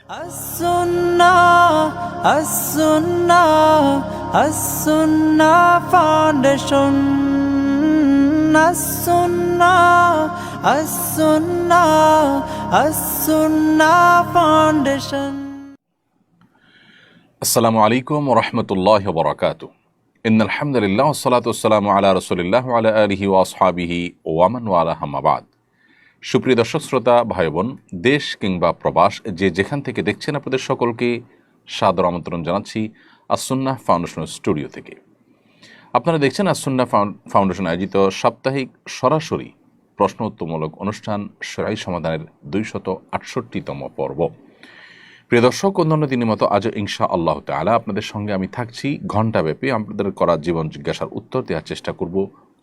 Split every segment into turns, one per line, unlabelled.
As-Sunnah Foundation. As-Sunnah Foundation.
আসসালামু আলাইকুম ওয়া রাহমাতুল্লাহি ওয়া বারাকাতুহু। ইন্নাল হামদুলিল্লাহ ওয়াস সালাতু ওয়াস সালামু আলা রাসূলিল্লাহ ওয়া আলা আলিহি ওয়া আসহাবিহি ওয়া মান ওয়ালাহু আম্মা বাদ। সুপ্রিয় দর্শক শ্রোতা ভাই বোন, দেশ কিংবা প্রবাস যে যেখান থেকে দেখছেন, আপনাদের সকলকে সাদর আমন্ত্রণ জানাচ্ছি আস-সুন্নাহ ফাউন্ডেশন স্টুডিও থেকে। আপনারা দেখছেন আস-সুন্নাহ ফাউন্ডেশন আয়োজিত সাপ্তাহিক সরাসরি প্রশ্ন উত্তরমূলক অনুষ্ঠান শরঈ সমাধানের 268তম পর্ব। প্রিয় দর্শক, অন্যান্য দিনের মতো আজও ইনশা আল্লাহ তাআলা আপনাদের সঙ্গে আমি থাকছি ঘণ্টাব্যাপী। আপনাদের করা জীবন জিজ্ঞাসার উত্তর দেওয়ার চেষ্টা করব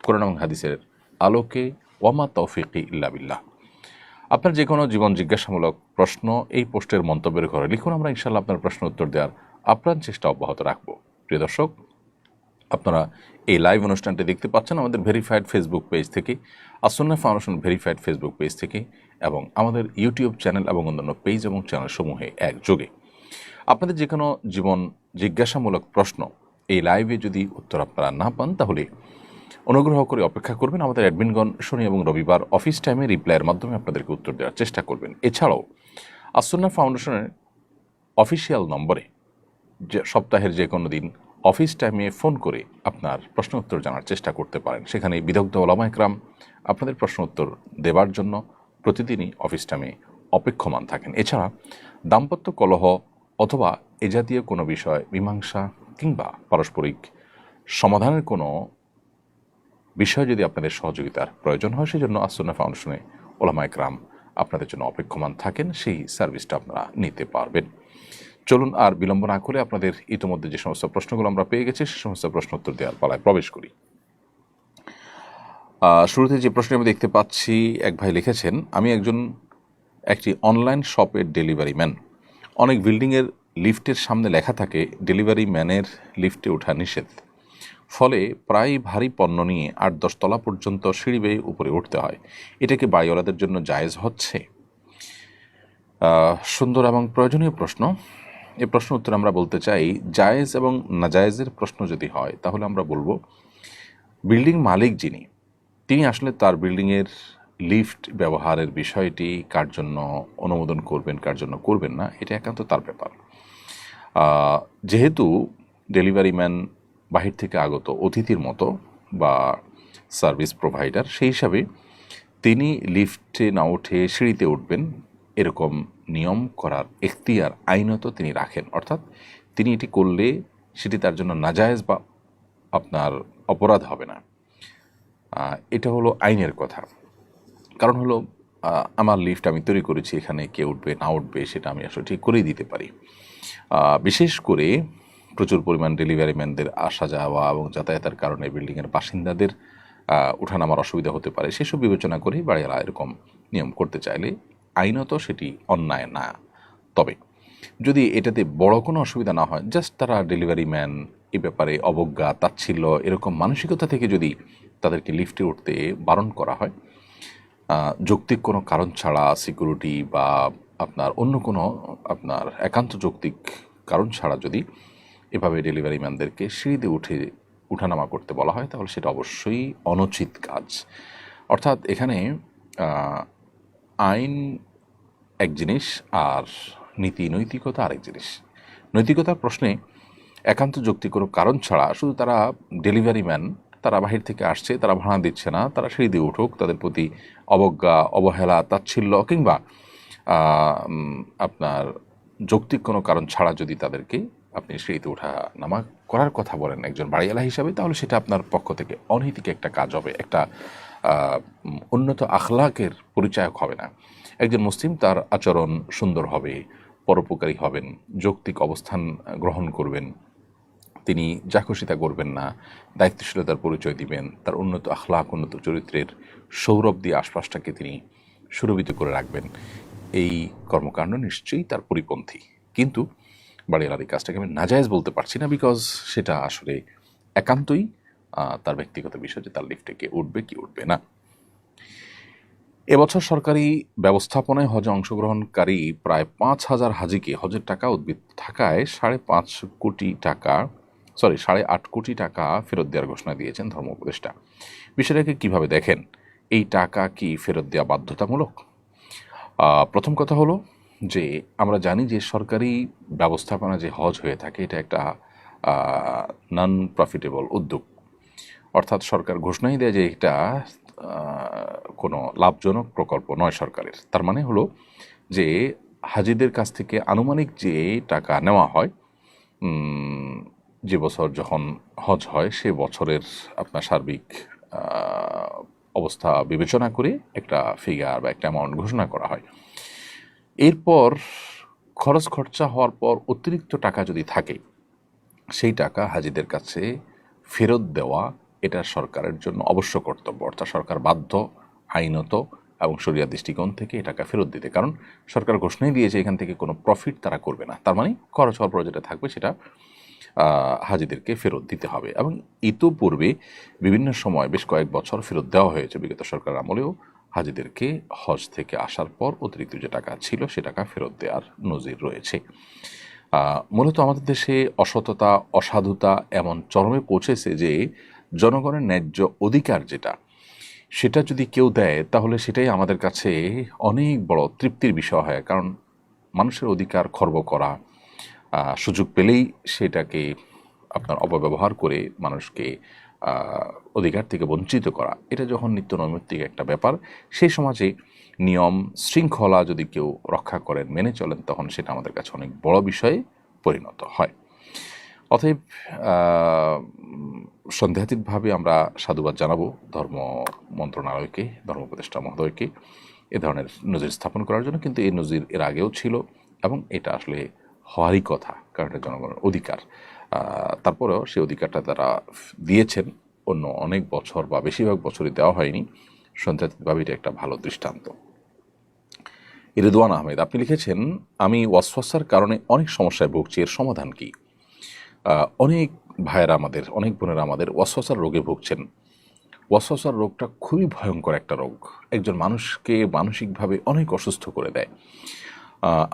কোরআন এবং হাদিসের আলোকে। ওয়ামা তৌফিকি ইল্লা বিল্লাহ। আপনার যে কোনো জীবন জিজ্ঞাসামূলক প্রশ্ন এই পোস্টের মন্তব্যের ঘরে লিখুন, আমরা ইনশাআল্লাহ আপনার প্রশ্ন উত্তর দেওয়ার আপ্রাণ চেষ্টা অব্যাহত রাখব। প্রিয় দর্শক, আপনারা এই লাইভ অনুষ্ঠানটি দেখতে পাচ্ছেন আমাদের ভেরিফাইড ফেসবুক পেজ থেকে, As Sunnah foundation verified Facebook page থেকে, এবং আমাদের ইউটিউব চ্যানেল এবং অন্যান্য পেজ এবং চ্যানেলসমূহে একযোগে। আপনাদের যে কোনো জীবন জিজ্ঞাসামূলক প্রশ্ন এই লাইভে যদি উত্তর আপনারা না পান, তাহলে অনুগ্রহ করে অপেক্ষা করবেন। আমাদের অ্যাডমিনগণ শনি এবং রবিবার অফিস টাইমে রিপ্লাইয়ের মাধ্যমে আপনাদেরকে উত্তর দেওয়ার চেষ্টা করবেন। এছাড়াও আস-সুন্নাহ ফাউন্ডেশনের অফিসিয়াল নম্বরে যে সপ্তাহের যে কোনো দিন অফিস টাইমে ফোন করে আপনার প্রশ্ন উত্তর জানার চেষ্টা করতে পারেন। সেখানে বিদগ্ধ ওলামা ইকরাম আপনাদের প্রশ্ন উত্তর দেবার জন্য প্রতিদিনই অফিস টাইমে অপেক্ষমান থাকেন। এছাড়া দাম্পত্য কলহ অথবা এ জাতীয় কোনো বিষয় মীমাংসা কিংবা পারস্পরিক সমাধানের কোনো বিষয় যদি আপনাদের সহযোগিতার প্রয়োজন হয়, সেজন্য আস-সুন্নাহ ফাউন্ডেশনে ওলামা ইকরাম আপনাদের জন্য অপেক্ষমান থাকেন। সেই সার্ভিসটা আপনারা নিতে পারবেন। চলুন আর বিলম্ব না করে আপনাদের ইতিমধ্যে যে সমস্ত প্রশ্নগুলো আমরা পেয়ে গেছি সে সমস্ত প্রশ্ন উত্তর দেওয়ার পালায় প্রবেশ করি। শুরুতে যে প্রশ্ন আমি দেখতে পাচ্ছি, এক ভাই লিখেছেন, আমি একটি অনলাইন শপের ডেলিভারি ম্যান। অনেক বিল্ডিংয়ের লিফটের সামনে লেখা থাকে ডেলিভারি ম্যানের লিফটে ওঠা নিষেধ। ফলে প্রায় ভারী পণ্য নিয়ে 8-10 তলা পর্যন্ত সিঁড়ি বেয়ে উপরে উঠতে হয়। এটা কি বাড়িওয়ালাদের জন্য জায়েজ হচ্ছে? সুন্দর এবং প্রয়োজনীয় প্রশ্ন। এই প্রশ্ন উত্তর আমরা বলতে চাই, জায়েজ এবং নাজায়েজের প্রশ্ন যদি হয় তাহলে আমরা বলবো বিল্ডিং মালিক যিনি, তিনি আসলে তার বিল্ডিংয়ের লিফট ব্যবহারের বিষয়টি কার জন্য অনুমোদন করবেন, কার জন্য করবেন না, এটা একান্ত তার ব্যাপার। যেহেতু ডেলিভারি ম্যান বাহির থেকে আগত অতিথির মতো বা সার্ভিস প্রোভাইডার, সেই হিসাবে তিনি লিফটে না উঠে সিঁড়িতে উঠবেন এরকম নিয়ম করার এখতিয়ার আইনত তিনি রাখেন। অর্থাৎ তিনি এটি করলে সেটি তার জন্য নাজায়েজ বা আপনার অপরাধ হবে না। এটা হলো আইনের কথা। কারণ হলো আমার লিফট আমি তৈরি করেছি, এখানে কে উঠবে না উঠবে সেটা আমি আসলে ঠিক করেই দিতে পারি। বিশেষ করে প্রচুর পরিমাণ ডেলিভারি ম্যানদের আসা যাওয়া এবং যাতায়াতের কারণে বিল্ডিংয়ের বাসিন্দাদের উঠানামার অসুবিধা হতে পারে, সেসব বিবেচনা করেই বাড়িওয়ালা এরকম নিয়ম করতে চাইলে আইনত সেটি অন্যায় না। তবে যদি এটাতে বড় কোনো অসুবিধা না হয়, জাস্ট তারা ডেলিভারি ম্যান এ ব্যাপারে অবজ্ঞা তাচ্ছিল্য এরকম মানসিকতা থেকে যদি তাদেরকে লিফটে উঠতে বারণ করা হয়, যৌক্তিক কোনো কারণ ছাড়া, সিকিউরিটি বা আপনার অন্য কোনো আপনার একান্ত যৌক্তিক কারণ ছাড়া যদি এভাবে ডেলিভারি ম্যানদেরকে সিঁড়িতে উঠানামা করতে বলা হয়, তাহলে সেটা অবশ্যই অনুচিত কাজ। অর্থাৎ এখানে আইন এক জিনিস আর নীতি নৈতিকতা আরেক জিনিস। নৈতিকতার প্রশ্নে একান্ত যৌক্তিক কোনো কারণ ছাড়া শুধু তারা ডেলিভারি ম্যান, তারা বাহির থেকে আসছে, তারা ভাড়া দিচ্ছে না, তারা সিঁড়ি দিয়ে উঠুক, তাদের প্রতি অবজ্ঞা, অবহেলা, তাচ্ছিল্য কিংবা আপনার যৌক্তিক কোনো কারণ ছাড়া যদি তাদেরকে আপনি সিঁড়িতে ওঠা নামা করার কথা বলেন একজন বাড়িওয়ালা হিসাবে, তাহলে সেটা আপনার পক্ষ থেকে অনৈতিক একটা কাজ হবে, একটা উন্নত আখলাকের পরিচায়ক হবে না। একজন মুসলিম তার আচরণ সুন্দর হবে, পরোপকারী হবেন, যৌক্তিক অবস্থান গ্রহণ করবেন, তিনি যা খুশি তা করবেন না, দায়িত্বশীলতার পরিচয় দিবেন, তার উন্নত আখলাক, উন্নত চরিত্রের সৌরভ দিয়ে আশপাশটাকে তিনি সুরভিত করে রাখবেন। এই কর্মকাণ্ড নিশ্চয়ই তার পরিপন্থী। কিন্তু বাড়িওয়ালার কাজটাকে আমি নাজায়েজ বলতে পারছি না, বিকজ সেটা আসলে একান্তই তার ব্যক্তিগত বিষয় যে তার লিফটে কে উঠবে কি উঠবে না। এবছর সরকারি ব্যবস্থাপনায় হজে অংশগ্রহণকারী প্রায় 5,000 হাজিকে হজের টাকা উদ্বৃত্ত থাকায় 8.5 কোটি টাকা ফেরত দেওয়ার ঘোষণা দিয়েছেন ধর্ম উপদেষ্টা। বিষয়টাকে কিভাবে দেখেন? এই টাকা কি ফেরত দেওয়া বাধ্যতামূলক? প্রথম কথা হলো যে আমরা জানি যে সরকারি ব্যবস্থাপনা যে হজ হয়ে থাকে এটা একটা নন প্রফিটেবল উদ্যোগ, অর্থাৎ সরকার ঘোষণাই দেয় যে এটা কোনো লাভজনক প্রকল্প নয় সরকারের। তার মানে হলো যে হাজিদের কাছ থেকে আনুমানিক যে টাকা নেওয়া হয় যে বছর যখন হজ হয় সে বছরের আপনার সার্বিক অবস্থা বিবেচনা করে একটা ফিগার বা একটা অ্যামাউন্ট ঘোষণা করা হয়। এরপর খরচ খরচা হওয়ার পর অতিরিক্ত টাকা যদি থাকে সেই টাকা হাজিদের কাছে ফেরত দেওয়া এটা সরকারের জন্য অবশ্য কর্তব্য, অর্থাৎ সরকার বাধ্য আইনত এবং শরিয়া দৃষ্টিকোণ থেকে এই টাকা ফেরত দিতে, কারণ সরকার ঘোষণাই দিয়েছে এখান থেকে কোনো প্রফিট তারা করবে না। তার মানে খরচ হওয়ার পর যেটা থাকবে সেটা হাজিদেরকে ফেরত দিতে হবে। এবং ইতোপূর্বে বিভিন্ন সময় বেশ কয়েক বছর ফেরত দেওয়া হয়েছে বিগত সরকার আমলেও হাজিদেরকে হজ থেকে আসার পর অতিরিক্ত যে টাকা ছিল সে টাকা ফেরত দেওয়ার নজির রয়েছে। মূলত আমাদের দেশে অসততা অসাধুতা এমন চরমে পৌঁছেছে যে জনগণের ন্যায্য অধিকার যেটা সেটা যদি কেউ দেয় তাহলে সেটাই আমাদের কাছে অনেক বড় তৃপ্তির বিষয় হয়, কারণ মানুষের অধিকার খর্ব করা, সুযোগ পেলেই সেটাকে আপনার অপব্যবহার করে মানুষকে অধিকার থেকে বঞ্চিত করা, এটা যখন নিত্য নৈমিত্তিক একটা ব্যাপার, সেই সমাজে নিয়ম শৃঙ্খলা যদি কেউ রক্ষা করেন মেনে চলেন তখন সেটা আমাদের কাছে অনেক বড় বিষয়ে পরিণত হয়। অতএব সন্দেহাতীতভাবে আমরা সাধুবাদ জানাবো ধর্ম মন্ত্রণালয়কে, ধর্ম উপদেষ্টা মহোদয়কে এ ধরনের নজির স্থাপন করার জন্য। কিন্তু এই নজির এর আগেও ছিল এবং এটা আসলে হওয়ারই কথা, কারণ এটা জনগণের অধিকার। তারপরেও সেই অধিকারটা তারা দিয়েছেন, অন্য অনেক বছর বা বেশিরভাগ বছরই দেওয়া হয়নি। সন্দেহাতীতভাবে এটা একটা ভালো দৃষ্টান্ত। রিদওয়ান আহমেদ আপনি লিখেছেন, আমি ওয়াসওয়াসার কারণে অনেক সমস্যায় ভুগছি, এর সমাধান কি? অনেক ভাইয়েরা আমাদের, অনেক বোনেরা আমাদের ওয়াসওয়াসার রোগে ভুগছেন। ওয়াসওয়াসার রোগটা খুবই ভয়ঙ্কর একটা রোগ, একজন মানুষকে মানসিকভাবে অনেক অসুস্থ করে দেয়।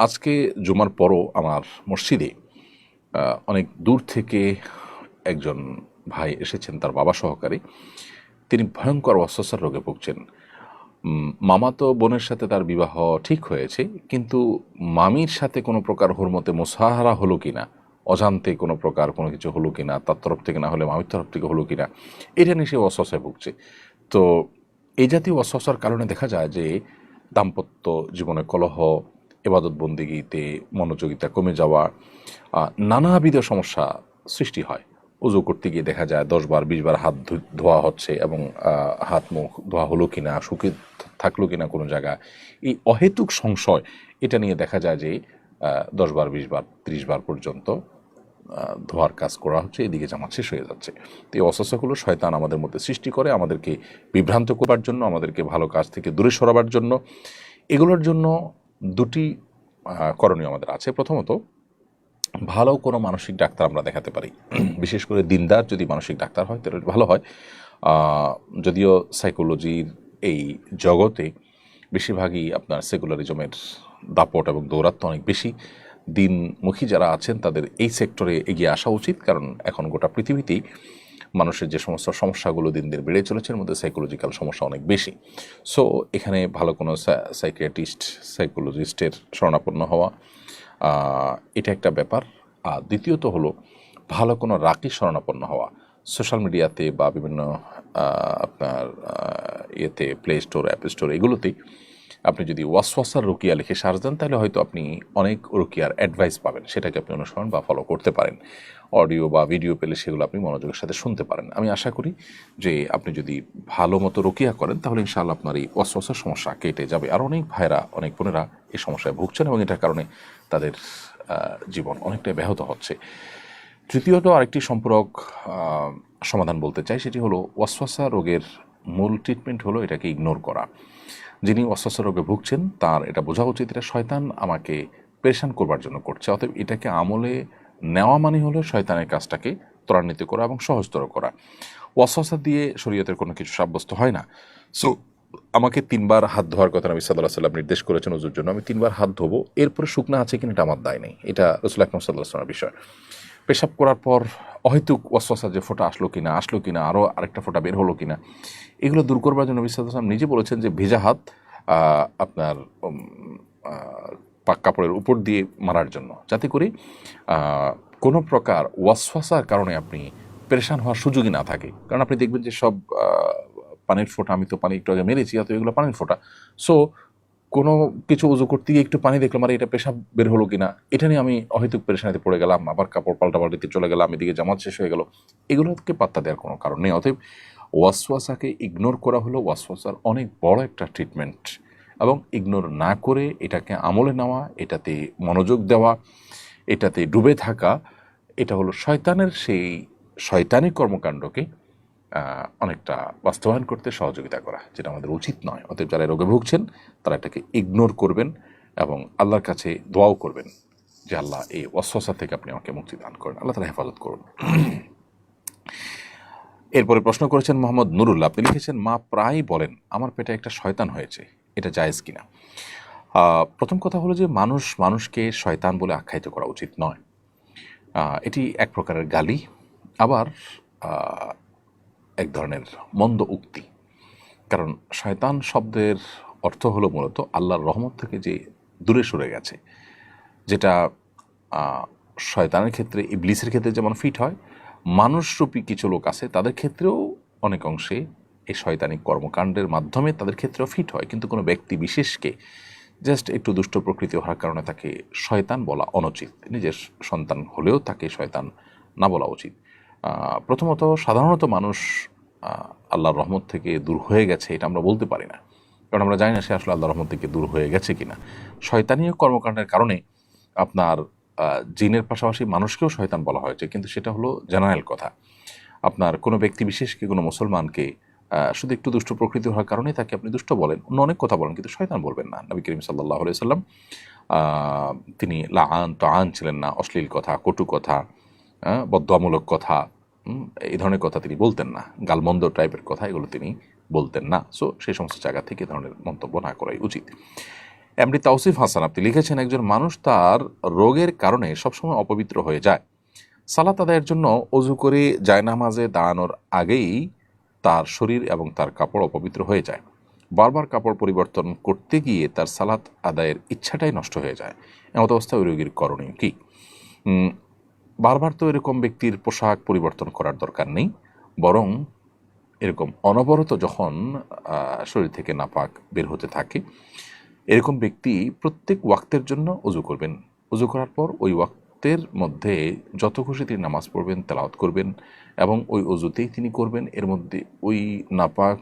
আজকে জুমার পরও আমার মসজিদে অনেক দূর থেকে একজন ভাই এসেছেন তার বাবা সহকারে, তিনি ভয়ঙ্কর ওয়াসওয়াসার রোগে ভুগছেন। মামাতো বোনের সাথে তার বিবাহ ঠিক হয়েছে, কিন্তু মামির সাথে কোনো প্রকার হুরমতে মুসাহারা হলো কিনা, অজান্তে কোনো প্রকার কোনো কিছু হলো কিনা, তার তরফ থেকে না হলে মামির তরফ থেকে হলো কিনা, এটা নিয়ে সে ওয়াসওয়াসায় ভুগছে। তো এই জাতীয় ওয়াসওয়াসার কারণে দেখা যায় যে দাম্পত্য জীবনে কলহ, ইবাদত বন্দেগীতে মনোযোগিতা কমে যাওয়া, নানাবিধ সমস্যা সৃষ্টি হয়। উজু করতে গিয়ে দেখা যায় 10 বার 20 বার হাত ধোয়া হচ্ছে এবং হাত মুখ ধোয়া হলো কিনা, শুকিয়ে থাকলো কিনা কোনো জায়গা, এই অহেতুক সংশয় এটা নিয়ে দেখা যায় যে 10 বার 20 বার 30 বার পর্যন্ত ধোয়ার কাজ করা হচ্ছে, এদিকে জামাত শেষ হয়ে যাচ্ছে। তো এই অস্বস্থাগুলো শয়তান আমাদের মধ্যে সৃষ্টি করে আমাদেরকে বিভ্রান্ত করবার জন্য, আমাদেরকে ভালো কাজ থেকে দূরে সরাবার জন্য। এগুলোর জন্য দুটি করণীয় আমাদের আছে। প্রথমত, ভালো কোনো মানসিক ডাক্তার আমরা দেখাতে পারি, বিশেষ করে দিনদার যদি মানসিক ডাক্তার হয় তাহলে ভালো হয়। যদিও সাইকোলজির এই জগতে বেশিরভাগই আপনার সেকুলারিজমের দাপট এবং দৌরাত্ম্য অনেক বেশি। দিনমুখী যারা আছেন তাদের এই সেক্টরে এগিয়ে আসা উচিত, কারণ এখন গোটা পৃথিবীতেই মানুষের যে সমস্ত সমস্যাগুলো দিন দিন বেড়ে চলেছে এর মধ্যে সাইকোলজিক্যাল সমস্যা অনেক বেশি। সো এখানে ভালো কোনো সাইকিয়াট্রিস্ট, সাইকোলজিস্টের শরণাপন্ন হওয়া এটা একটা ব্যাপার। আর দ্বিতীয়ত হলো ভালো কোনো রাকি শরণাপন্ন হওয়া। সোশ্যাল মিডিয়াতে বা বিভিন্ন আপনার ইয়েতে প্লে স্টোর, অ্যাপ স্টোর, এগুলোতেই আপনি যদি ওয়াসওয়াসার রুকিয়া লিখে সার্চ দেন তাহলে হয়তো আপনি অনেক রুকিয়ার অ্যাডভাইস পাবেন, সেটাকে আপনি অনুসরণ বা ফলো করতে পারেন। অডিও বা ভিডিও পেলে সেগুলো আপনি মনোযোগের সাথে শুনতে পারেন। আমি আশা করি যে আপনি যদি ভালো মতো রুকিয়া করেন তাহলে ইনশাআল্লাহ আপনার এই ওয়াসওয়াসার সমস্যা কেটে যাবে। আর অনেক ভাইরা, অনেক বোনেরা এই সমস্যায় ভুগছেন এবং এটার কারণে তাদের জীবন অনেকটাই ব্যাহত হচ্ছে। তৃতীয়ত আরেকটি সম্পূরক সমাধান বলতে চাই, সেটি হলো ওয়াসওয়াসা রোগের মূল ট্রিটমেন্ট হলো এটাকে ইগনোর করা। যিনি ওয়াসওয়াসা রোগে ভুগছেন তার এটা বোঝা উচিত এটা শয়তান আমাকে পেরেশান করবার জন্য করছে, অতএব এটাকে আমলে নেওয়া মানে হলো শয়তানের কাজটাকে ত্বরান্বিত করা এবং সহজতর করা। ওয়াসওয়াসা দিয়ে শরীয়তের কোনো কিছু সাব্যস্ত হয় না। সো আমাকে 3বার হাত ধোয়ার কথা নবী সাল্লাল্লাহু আলাইহি ওয়াসাল্লাম নির্দেশ করেছেন ওযুর জন্য, আমি 3বার হাত ধোবো, এরপরে শুকনা আছে কিনা এটা আমার দায় নেই, এটা রাসূল আকরাম সাল্লাল্লাহু আলাইহি ওয়াসাল্লামের বিষয়। পেশাব করার পর অহেতুক ওয়াসওয়াসা যে ফোঁটা আসলো কিনা, আরও আরেকটা ফোঁটা বের হলো কিনা, এগুলো দূর করবার জন্য নবী সাল্লাল্লাহু আলাইহি ওয়াসাল্লাম নিজে বলেছেন যে ভেজা হাত আপনার পাক কাপড়ের উপর দিয়ে মারার জন্য, যাতে করে কোনো প্রকার ওয়াসওয়াসার কারণে আপনি পেরেশান হওয়ার সুযোগই না থাকে। কারণ আপনি দেখবেন যে সব পানির ফোঁটা, আমি তো পানি একটু আগে মেরেছি, অত এগুলো পানির ফোঁটা। সো কোনো কিছু উজু করতে গিয়ে একটু পানি দেখলাম, আর এটা পেশাব বের হলো কিনা, এটা নিয়ে আমি অহেতুক পেরেশানিতে পড়ে গেলাম, আবার কাপড় পাল্টাপাল্টিতে চলে গেলাম, এদিকে জামাত শেষ হয়ে গেল, এগুলোকে পাত্তা দেওয়ার কোনো কারণ নেই। অতএব ওয়াসওয়াসাকে ইগনোর করা হলো ওয়াসওয়াসার অনেক বড় একটা ট্রিটমেন্ট, এবং ইগনোর না করে এটাকে আমলে নেওয়া, এটাতে মনোযোগ দেওয়া, এটাতে ডুবে থাকা, এটা হলো শয়তানের সেই শয়তানি কর্মকাণ্ডকে অনেকটা বাস্তবায়ন করতে সহযোগিতা করা, যেটা আমাদের উচিত নয়। অতএব যারা রোগে ভুগছেন তারা এটাকে ইগনোর করবেন এবং আল্লাহর কাছে দোয়াও করবেন যে আল্লাহ এই ওয়াসওয়াসা থেকে আপনি আমাকে মুক্তি দান করেন, আল্লাহ তাআলা হেফাজত করুন। এরপরে প্রশ্ন করেছেন মোহাম্মদ নুরুল্লাহ, আপনি লিখেছেন মা প্রায় বলেন আমার পেটে একটা শয়তান হয়েছে, এটা জায়েজ কিনা? প্রথম কথা হলো যে মানুষকে শয়তান বলে আখ্যায়িত করা উচিত নয়, এটি এক প্রকারের গালি, আবার এক ধরনের মন্দ উক্তি। কারণ শয়তান শব্দের অর্থ হলো মূলত আল্লাহর রহমত থেকে যে দূরে সরে গেছে, যেটা শয়তানের ক্ষেত্রে, ইবলিসের ক্ষেত্রে যেমন ফিট হয়, মানুষরূপী কিছু লোক আছে তাদের ক্ষেত্রেও অনেক অংশে এই শয়তানিক কর্মকাণ্ডের মাধ্যমে তাদের ক্ষেত্রেও ফিট হয়। কিন্তু কোনো ব্যক্তি বিশেষকে জাস্ট একটু দুষ্ট প্রকৃতি হওয়ার কারণে তাকে শয়তান বলা অনুচিত, নিজের সন্তান হলেও তাকে শয়তান না বলা উচিত। প্রথমত সাধারণত মানুষ আল্লাহর রহমত থেকে দূর হয়ে গেছে এটা আমরা বলতে পারি না, কারণ আমরা জানি না সে আসলে আল্লাহর রহমত থেকে দূর হয়ে গেছে কিনা। শয়তানীয় কর্মকাণ্ডের কারণে আপনার জিনের পাশাপাশি মানুষকেও শয়তান বলা হয়েছে, কিন্তু সেটা হলো জেনারেল কথা। আপনার কোনো ব্যক্তি বিশেষকে, কোনো মুসলমানকে শুধু একটু দুষ্ট প্রকৃতি হওয়ার কারণে তাকে আপনি দুষ্ট বলেন, অন্য অনেক কথা বলেন, কিন্তু শয়তান বলবেন না। নবী করিম সাল্লাল্লাহু আলাইহি ওয়াসাল্লাম তিনি লাআন তাআন ছিলেন না, অশ্লীল কথা, কটু কথা, বদদোয়ামূলক কথা, এই ধরনের কথা তিনি বলতেন না, গালমন্দ টাইপের কথা এগুলো তিনি বলতেন না। সো সেই সমস্ত জায়গা থেকে ধরনের মন্তব্য না করাই উচিত। এমডি তাওসিফ হাসান, আপনি লিখেছেন একজন মানুষ তার রোগের কারণে সবসময় অপবিত্র হয়ে যায়, সালাত আদায়ের জন্য অজু করে জায়নামাজে দাঁড়ানোর আগেই তার শরীর এবং তার কাপড় অপবিত্র হয়ে যায়, বারবার কাপড় পরিবর্তন করতে গিয়ে তার সালাত আদায়ের ইচ্ছাটাই নষ্ট হয়ে যায়, এমত অবস্থায় ওই রোগীর করণীয় কী? বারবার তো এরকম ব্যক্তির পোশাক পরিবর্তন করার দরকার নেই, বরং এরকম অনবরত যখন শরীর থেকে নাপাক বের হতে থাকে, এরকম ব্যক্তি প্রত্যেক ওয়াক্তের জন্য অজু করবেন। অজু করার পর ওই ওয়াক্তের মধ্যে যত খুশি তিনি নামাজ পড়বেন, তেলাওয়াত করবেন, এবং ওই অজুতেই তিনি করবেন। এর মধ্যে ওই নাপাক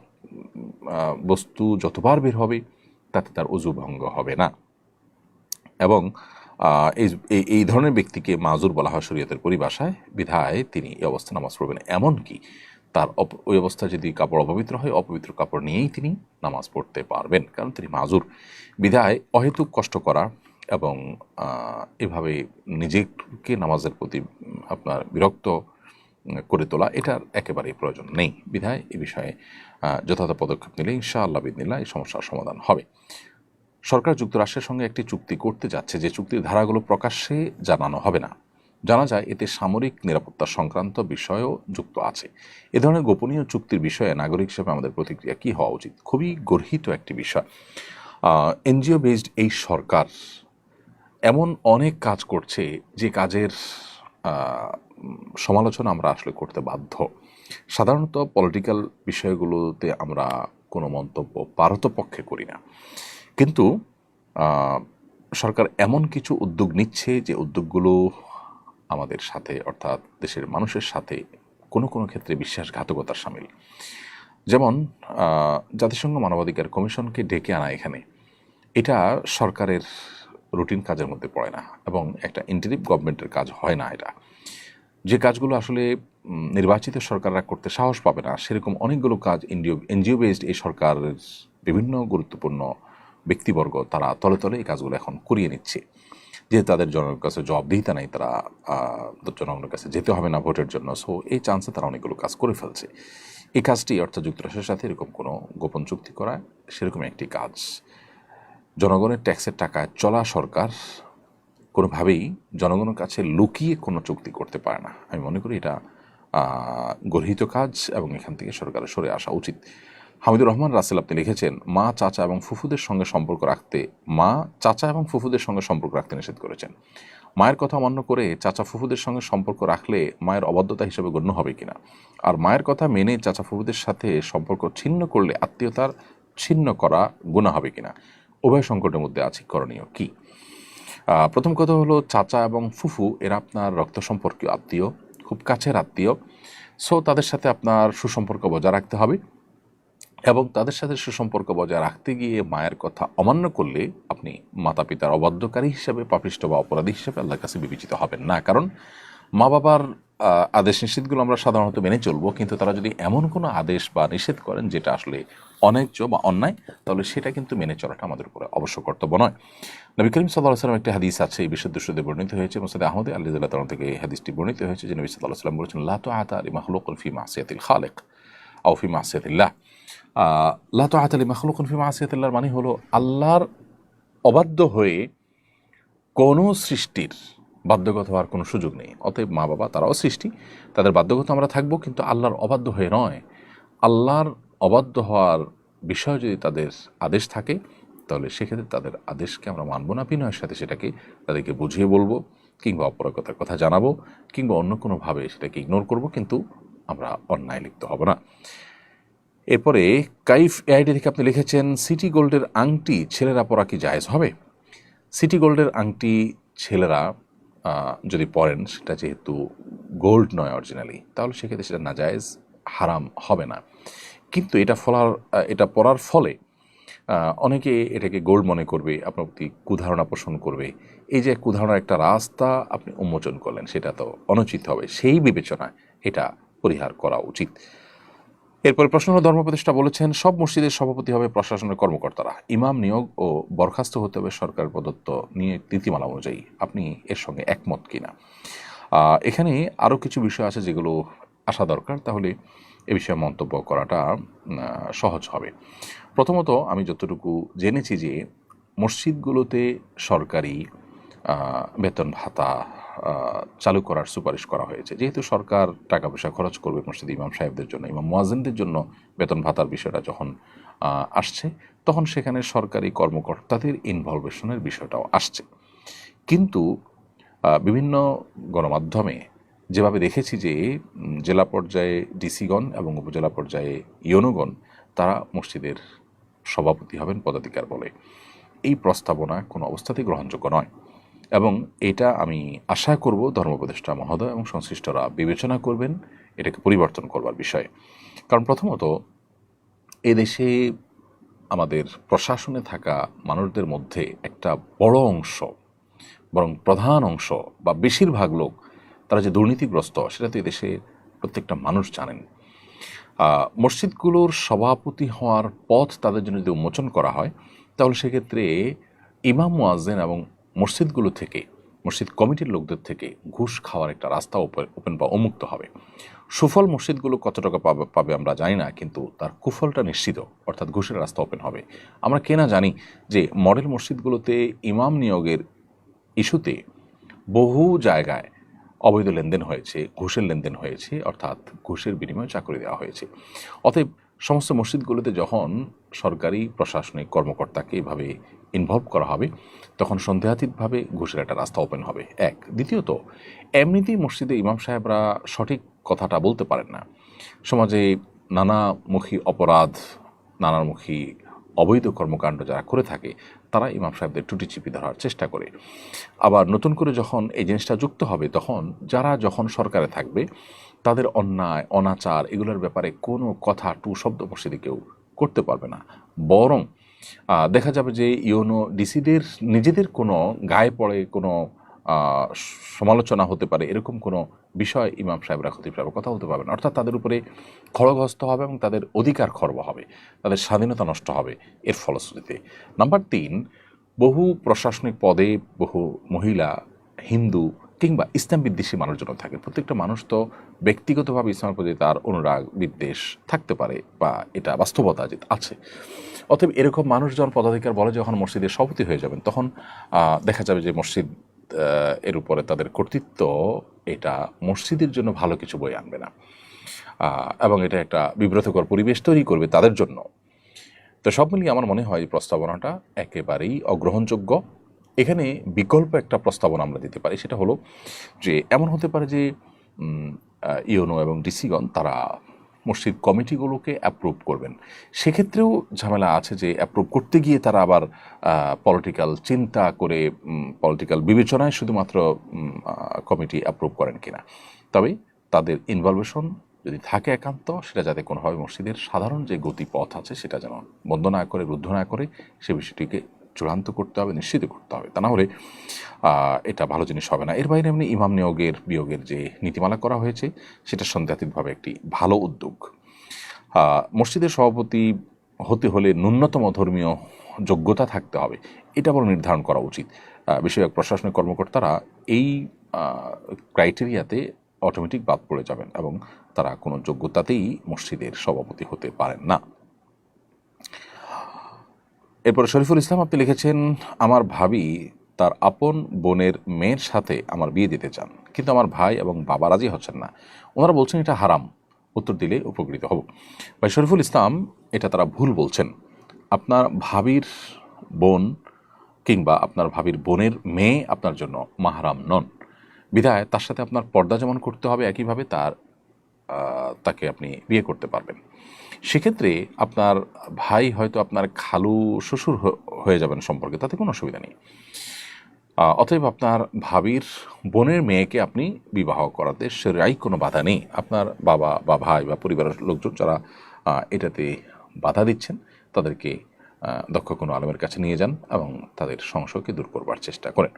বস্তু যতবার বের হবে তাতে তার অজু ভঙ্গ হবে না। এবং এই ধরনের ব্যক্তিকে মাজুর বলা হয় শরীয়তের পরিভাষায়, বিধায় তিনি এই অবস্থা নামাজ পড়বেন। এমনকি তার ওই অবস্থায় যদি কাপড় অপবিত্র হয়, অপবিত্র কাপড় নিয়েই তিনি নামাজ পড়তে পারবেন, কারণ তিনি মাজুর। বিধায় অহেতুক কষ্ট করা এবং এভাবে নিজেকে নামাজের প্রতি আপনার বিরক্ত করে তোলা, এটার একেবারেই প্রয়োজন নেই। বিধায় এ বিষয়ে যথাযথ পদক্ষেপ নিলে ইনশাআল্লাহ বিদিনিল্লাহ এই সমস্যার সমাধান হবে। সরকার যুক্তরাষ্ট্রের সঙ্গে একটি চুক্তি করতে যাচ্ছে, যে চুক্তির ধারাগুলো প্রকাশ্যে জানানো হবে না। জানা যায় এতে সামরিক নিরাপত্তা সংক্রান্ত বিষয়ও যুক্ত আছে। এ ধরনের গোপনীয় চুক্তির বিষয়ে নাগরিক হিসেবে আমাদের প্রতিক্রিয়া কী হওয়া উচিত? খুবই গর্হিত একটি বিষয়। এনজিও বেসড এই সরকার এমন অনেক কাজ করছে যে কাজের সমালোচনা আমরা আসলে করতে বাধ্য। সাধারণত পলিটিক্যাল বিষয়গুলোতে আমরা কোনো মন্তব্য পারতপক্ষে করি না, কিন্তু সরকার এমন কিছু উদ্যোগ নিচ্ছে যে উদ্যোগগুলো আমাদের সাথে, অর্থাৎ দেশের মানুষের সাথে কোনো কোনো ক্ষেত্রে বিশ্বাসঘাতকতার শামিল। যেমন জাতিসংঘ মানবাধিকার কমিশনকে ডেকে আনা এখানে, এটা সরকারের রুটিন কাজের মধ্যে পড়ে না, এবং একটা ইন্টারিম গভর্নমেন্টের কাজ হয় না। এটা যে কাজগুলো আসলে নির্বাচিত সরকাররা করতে সাহস পাবে না, সেরকম অনেকগুলো কাজ এনজিও বেসড এই সরকারের বিভিন্ন গুরুত্বপূর্ণ ব্যক্তিবর্গ তারা তলে তলে এই কাজগুলো এখন করিয়ে নিচ্ছে, যে তাদের জনগণের কাছে জবাবদিহিতা নেই, তারা জনগণের কাছে যেতে হবে না ভোটের জন্য। সো এই চান্সে তারা অনেকগুলো কাজ করে ফেলছে। এই কাজটি অর্থাৎ যুক্তরাষ্ট্রের সাথে এরকম কোনো গোপন চুক্তি করা সেরকম একটি কাজ। জনগণের ট্যাক্সের টাকায় চলা সরকার কোনোভাবেই জনগণের কাছে লুকিয়ে কোনো চুক্তি করতে পারে না। আমি মনে করি এটা গর্হিত কাজ এবং এখান থেকে সরকারের সরে আসা উচিত। হামিদুর রহমান রাসেল আপনি লিখেছেন, মা চাচা এবং ফুফুদের সঙ্গে সম্পর্ক রাখতে নিষেধ করেছেন। মায়ের কথা অমান্য করে চাচা ফুফুদের সঙ্গে সম্পর্ক রাখলে মায়ের অবাধ্যতা হিসেবে গণ্য হবে কিনা, আর মায়ের কথা মেনে চাচা ফুফুদের সাথে সম্পর্ক ছিন্ন করলে আত্মীয়তার ছিন্ন করা গুনাহ হবে কিনা, উভয় সংকটের মধ্যে আছে, করণীয় কি? প্রথম কথা হলো, চাচা এবং ফুফু এরা আপনার রক্ত সম্পর্কীয় আত্মীয়, খুব কাছের আত্মীয়। সো তাদের সাথে আপনার সুসম্পর্ক বজায় রাখতে হবে এবং তাদের সাথে সুসম্পর্ক বজায় রাখতে গিয়ে মায়ের কথা অমান্য করলে আপনি মাতা পিতার অবাধ্যকারী হিসেবে, পাপিষ্ঠ বা অপরাধী হিসেবে আল্লাহর কাছে বিবেচিত হবেন না। কারণ মা বাবার আদেশ নিষেধগুলো আমরা সাধারণত মেনে চলবো, কিন্তু তারা যদি এমন কোনো আদেশ বা নিষেধ করেন যেটা আসলে অন্যায্য বা অন্যায়, তাহলে সেটা কিন্তু মেনে চলাটা আমাদের উপরে অবশ্য কর্তব্য নয়। নবী করিম সাল্লাল্লাহু আলাইহি ওয়াসাল্লাম একটি হাদিস আছে, এই বিশুদ্ধ সূত্রে বর্ণিত হয়েছে, মুসনাদ আহমদ আল্লাহ তাআলা থেকে এই হাদিসটি বর্ণিত হয়েছে যে নবী সাল্লাল্লাহু আলাইহি ওয়াসাল্লাম বলেছেন, লা তুআতা লিমাখলুকিন ফি মাসিয়াতিল খালিক আও ফি মাসিয়াতিল্লাহ। লা তুআতা লিমাখলুকিন ফি মাসিয়াতিল্লাহর মানে হলো আল্লাহর অবাধ্য হয়ে কোনো সৃষ্টির বাধ্যগত হওয়ার কোনো সুযোগ নেই। অতএব মা বাবা তারাও সৃষ্টি, তাদের বাধ্যগত আমরা থাকবো, কিন্তু আল্লাহর অবাধ্য হয়ে নয়। আল্লাহর অবাধ্য হওয়ার বিষয়ে যদি তাদের আদেশ থাকে, তাহলে সেক্ষেত্রে তাদের আদেশকে আমরা মানব না, বিনয়ের সাথে সেটাকে তাদেরকে বুঝিয়ে বলবো, কিংবা অপরাগতার কথা জানাবো, কিংবা অন্য কোনোভাবে সেটাকে ইগনোর করব, কিন্তু আমরা অন্যায় লিপ্ত হব না। এরপরে কাইফ এআইডি থেকে আপনি লিখেছেন, সিটি গোল্ডের আংটি ছেলেরা পরা কি জায়েজ হবে? সিটি গোল্ডের আংটি ছেলেরা যদি পরেন, সেটা যেহেতু গোল্ড নয় অরিজিনালি, তাহলে সেক্ষেত্রে সেটা নাজায়েজ, হারাম হবে না। কিন্তু এটা পরার ফলে অনেকে এটাকে গোল্ড মনে করবে, আপনার প্রতি কুধারণা পোষণ করবে। এই যে কুধারণার একটা রাস্তা আপনি উন্মোচন করলেন, সেটা তো অনুচিত হবে। সেই বিবেচনায় এটা পরিহার করা উচিত। এরপরে প্রশ্ন হলো, ধর্মোপদেষ্টা বলেছেন সব মসজিদের সভাপতি হবে প্রশাসনের কর্মকর্তারা, ইমাম নিয়োগ ও বরখাস্ত হতে হবে সরকার প্রদত্ত নীতিমালা অনুযায়ী। আপনি এর সঙ্গে একমত কিনা? এখানে আরও কিছু বিষয় আছে যেগুলো আসা দরকার, তাহলে এ বিষয়ে মন্তব্য করাটা সহজ হবে। প্রথমত, আমি যতটুকু জেনেছি যে মসজিদগুলোতে সরকারি বেতন ভাতা চালু করার সুপারিশ করা হয়েছে। যেহেতু সরকার টাকা পয়সা খরচ করবে মসজিদ ইমাম সাহেবদের জন্য, ইমাম মুয়াজ্জিনদের জন্য বেতন ভাতার বিষয়টা যখন আসছে, তখন সেখানে সরকারি কর্মকর্তাদের ইনভলভেশনের বিষয়টাও আসছে। কিন্তু বিভিন্ন গণমাধ্যমে যেভাবে দেখেছি যে জেলা পর্যায়ে ডিসিগণ এবং উপজেলা পর্যায়ে ইউনোগণ তারা মসজিদের সভাপতি হবেন পদাধিকার বলে, এই প্রস্তাবনা কোনো অবস্থাতেই গ্রহণযোগ্য নয়। এবং এটা আমি আশা করব ধর্মোপদেষ্টা মহোদয় এবং সংশ্লিষ্টরা বিবেচনা করবেন এটাকে পরিবর্তন করবার বিষয়ে। কারণ প্রথমত, এদেশে আমাদের প্রশাসনে থাকা মানুষদের মধ্যে একটা বড় অংশ, বরং প্রধান অংশ বা বেশিরভাগ লোক, তারা যে দুর্নীতিগ্রস্ত সেটা তো এদেশে প্রত্যেকটা মানুষ জানেন। মসজিদগুলোর সভাপতি হওয়ার পথ তাদের জন্য যদি উন্মোচন করা হয়, তাহলে সেক্ষেত্রে ইমাম মুয়াজ্জিন এবং মসজিদগুলো থেকে, মসজিদ কমিটির লোকদের থেকে ঘুষ খাওয়ার একটা রাস্তা ওপেন বা উন্মুক্ত হবে। সুফল মসজিদগুলো কত টাকা পাবে আমরা জানি না, কিন্তু তার কুফলটা নিশ্চিত, অর্থাৎ ঘুষের রাস্তা ওপেন হবে। আমরা কেনা জানি যে মডেল মসজিদগুলোতে ইমাম নিয়োগের ইস্যুতে বহু জায়গায় অবৈধ লেনদেন হয়েছে, ঘুষের লেনদেন হয়েছে, অর্থাৎ ঘুষের বিনিময়ে চাকরি দেওয়া হয়েছে। অতএব সমস্ত মসজিদগুলোতে যখন সরকারি প্রশাসনিক কর্মকর্তাকে এভাবে ইনভলভ করা হবে, তখন সন্দেহাতীতভাবে ঘুষের একটা রাস্তা ওপেন হবে। এক। দ্বিতীয়ত, এমনিতেই মসজিদে ইমাম সাহেবরা সঠিক কথাটা বলতে পারেন না। সমাজে নানামুখী অপরাধ, নানামুখী অবৈধ কর্মকাণ্ড যারা করে থাকে, তারা ইমাম সাহেবদের টুটি চিপি ধরার চেষ্টা করে। আবার নতুন করে যখন এই জিনিসটা যুক্ত হবে, তখন যারা যখন সরকারে থাকবে, তাদের অন্যায় অনাচার এগুলোর ব্যাপারে কোনো কথা টু শব্দ মসজিদে কেউ করতে পারবে না। বরং দেখা যাবে যে ইউনো ডিসিদের নিজেদের কোনো গায়ে পড়ে কোনো সমালোচনা হতে পারে, এরকম কোনো বিষয় ইমাম সাহেবরা খতিব সাহেব কথা বলতে পারবেন। অর্থাৎ তাদের উপরে খড়গহস্ত হবে এবং তাদের অধিকার খর্ব হবে, তাদের স্বাধীনতা নষ্ট হবে এর ফলশ্রুতিতে। নাম্বার 3, বহু প্রশাসনিক পদে বহু মহিলা, হিন্দু কিংবা ইসলাম বিদ্বেষী মানুষজন থাকেন। প্রত্যেকটা মানুষ তো ব্যক্তিগতভাবে ইসলামের প্রতি তার অনুরাগ বিদ্বেষ থাকতে পারে, বা এটা বাস্তবতা আছে। অতএব এরকম মানুষজন পদাধিকার বলে যখন মসজিদের সভাপতি হয়ে যাবেন, তখন দেখা যাবে যে মসজিদ এর উপরে তাদের কর্তৃত্ব এটা মসজিদের জন্য ভালো কিছু বয়ে আনবে না, এবং এটা একটা বিব্রতকর পরিবেশ তৈরি করবে তাদের জন্য। তো সব মিলিয়ে আমার মনে হয় এই প্রস্তাবনাটা একেবারেই অগ্রহণযোগ্য। এখানে বিকল্প একটা প্রস্তাবনা আমরা দিতে পারি, সেটা হলো যে এমন হতে পারে যে ইউনো এবং ডিসিগণ তারা মসজিদ কমিটিগুলোকে অ্যাপ্রুভ করবেন। সেক্ষেত্রেও ঝামেলা আছে যে অ্যাপ্রুভ করতে গিয়ে তারা আবার পলিটিক্যাল চিন্তা করে, পলিটিক্যাল বিবেচনায় শুধুমাত্র কমিটি অ্যাপ্রুভ করেন কিনা। তবে তাদের ইনভলভেশন যদি থাকে একান্ত, সেটা যাতে কোনোভাবে মসজিদের সাধারণ যে গতিপথ আছে সেটা যেন বন্ধ না করে, রুদ্ধ না করে, সে বিষয়টিকে চূড়ান্ত করতে হবে, নিশ্চিত করতে হবে। তা না হলে এটা ভালো জিনিস হবে না। এর বাইরে এমনি ইমাম নিয়োগের বিয়োগের যে নীতিমালা করা হয়েছে, সেটা সন্দেহাতীতভাবে একটি ভালো উদ্যোগ। মসজিদের সভাপতি হতে হলে ন্যূনতম ধর্মীয় যোগ্যতা থাকতে হবে, এটা বড় নির্ধারণ করা উচিত। বিষয়ক প্রশাসনিক কর্মকর্তারা এই ক্রাইটেরিয়াতে অটোমেটিক বাদ পড়ে যাবেন এবং তারা কোনো যোগ্যতাতেই মসজিদের সভাপতি হতে পারেন না। এরপরে শরীফুল ইসলাম আপনি লিখেছেন, আমার ভাবি তার আপন বোনের মেয়ের সাথে আমার বিয়ে দিতে চান, কিন্তু আমার ভাই এবং বাবা রাজি হচ্ছেন না। ওনারা বলছেন এটা হারাম। উত্তর দিলে উপকৃত হব। ভাই শরীফুল ইসলাম, এটা তারা ভুল বলছেন। আপনার ভাবির বোন কিংবা আপনার ভাবির বোনের মেয়ে আপনার জন্য মাহরাম নন, বিধায় তার সাথে আপনার পর্দা যেমন করতে হবে, একইভাবে তাকে আপনি বিয়ে করতে পারবেন। সেক্ষেত্রে আপনার ভাই হয়তো আপনার খালু শ্বশুর হয়ে যাবেন সম্পর্কে, তাতে কোনো অসুবিধা নেই। অতএব আপনার ভাবির বোনের মেয়েকে আপনি বিবাহ করাতে সেরাই কোনো বাধা নেই। আপনার বাবা বা ভাই বা পরিবারের লোকজন যারা এটাতে বাধা দিচ্ছেন, তাদেরকে দক্ষ কোনো আলেমের কাছে নিয়ে যান এবং তাদের সংশয়কে দূর করবার চেষ্টা করেন।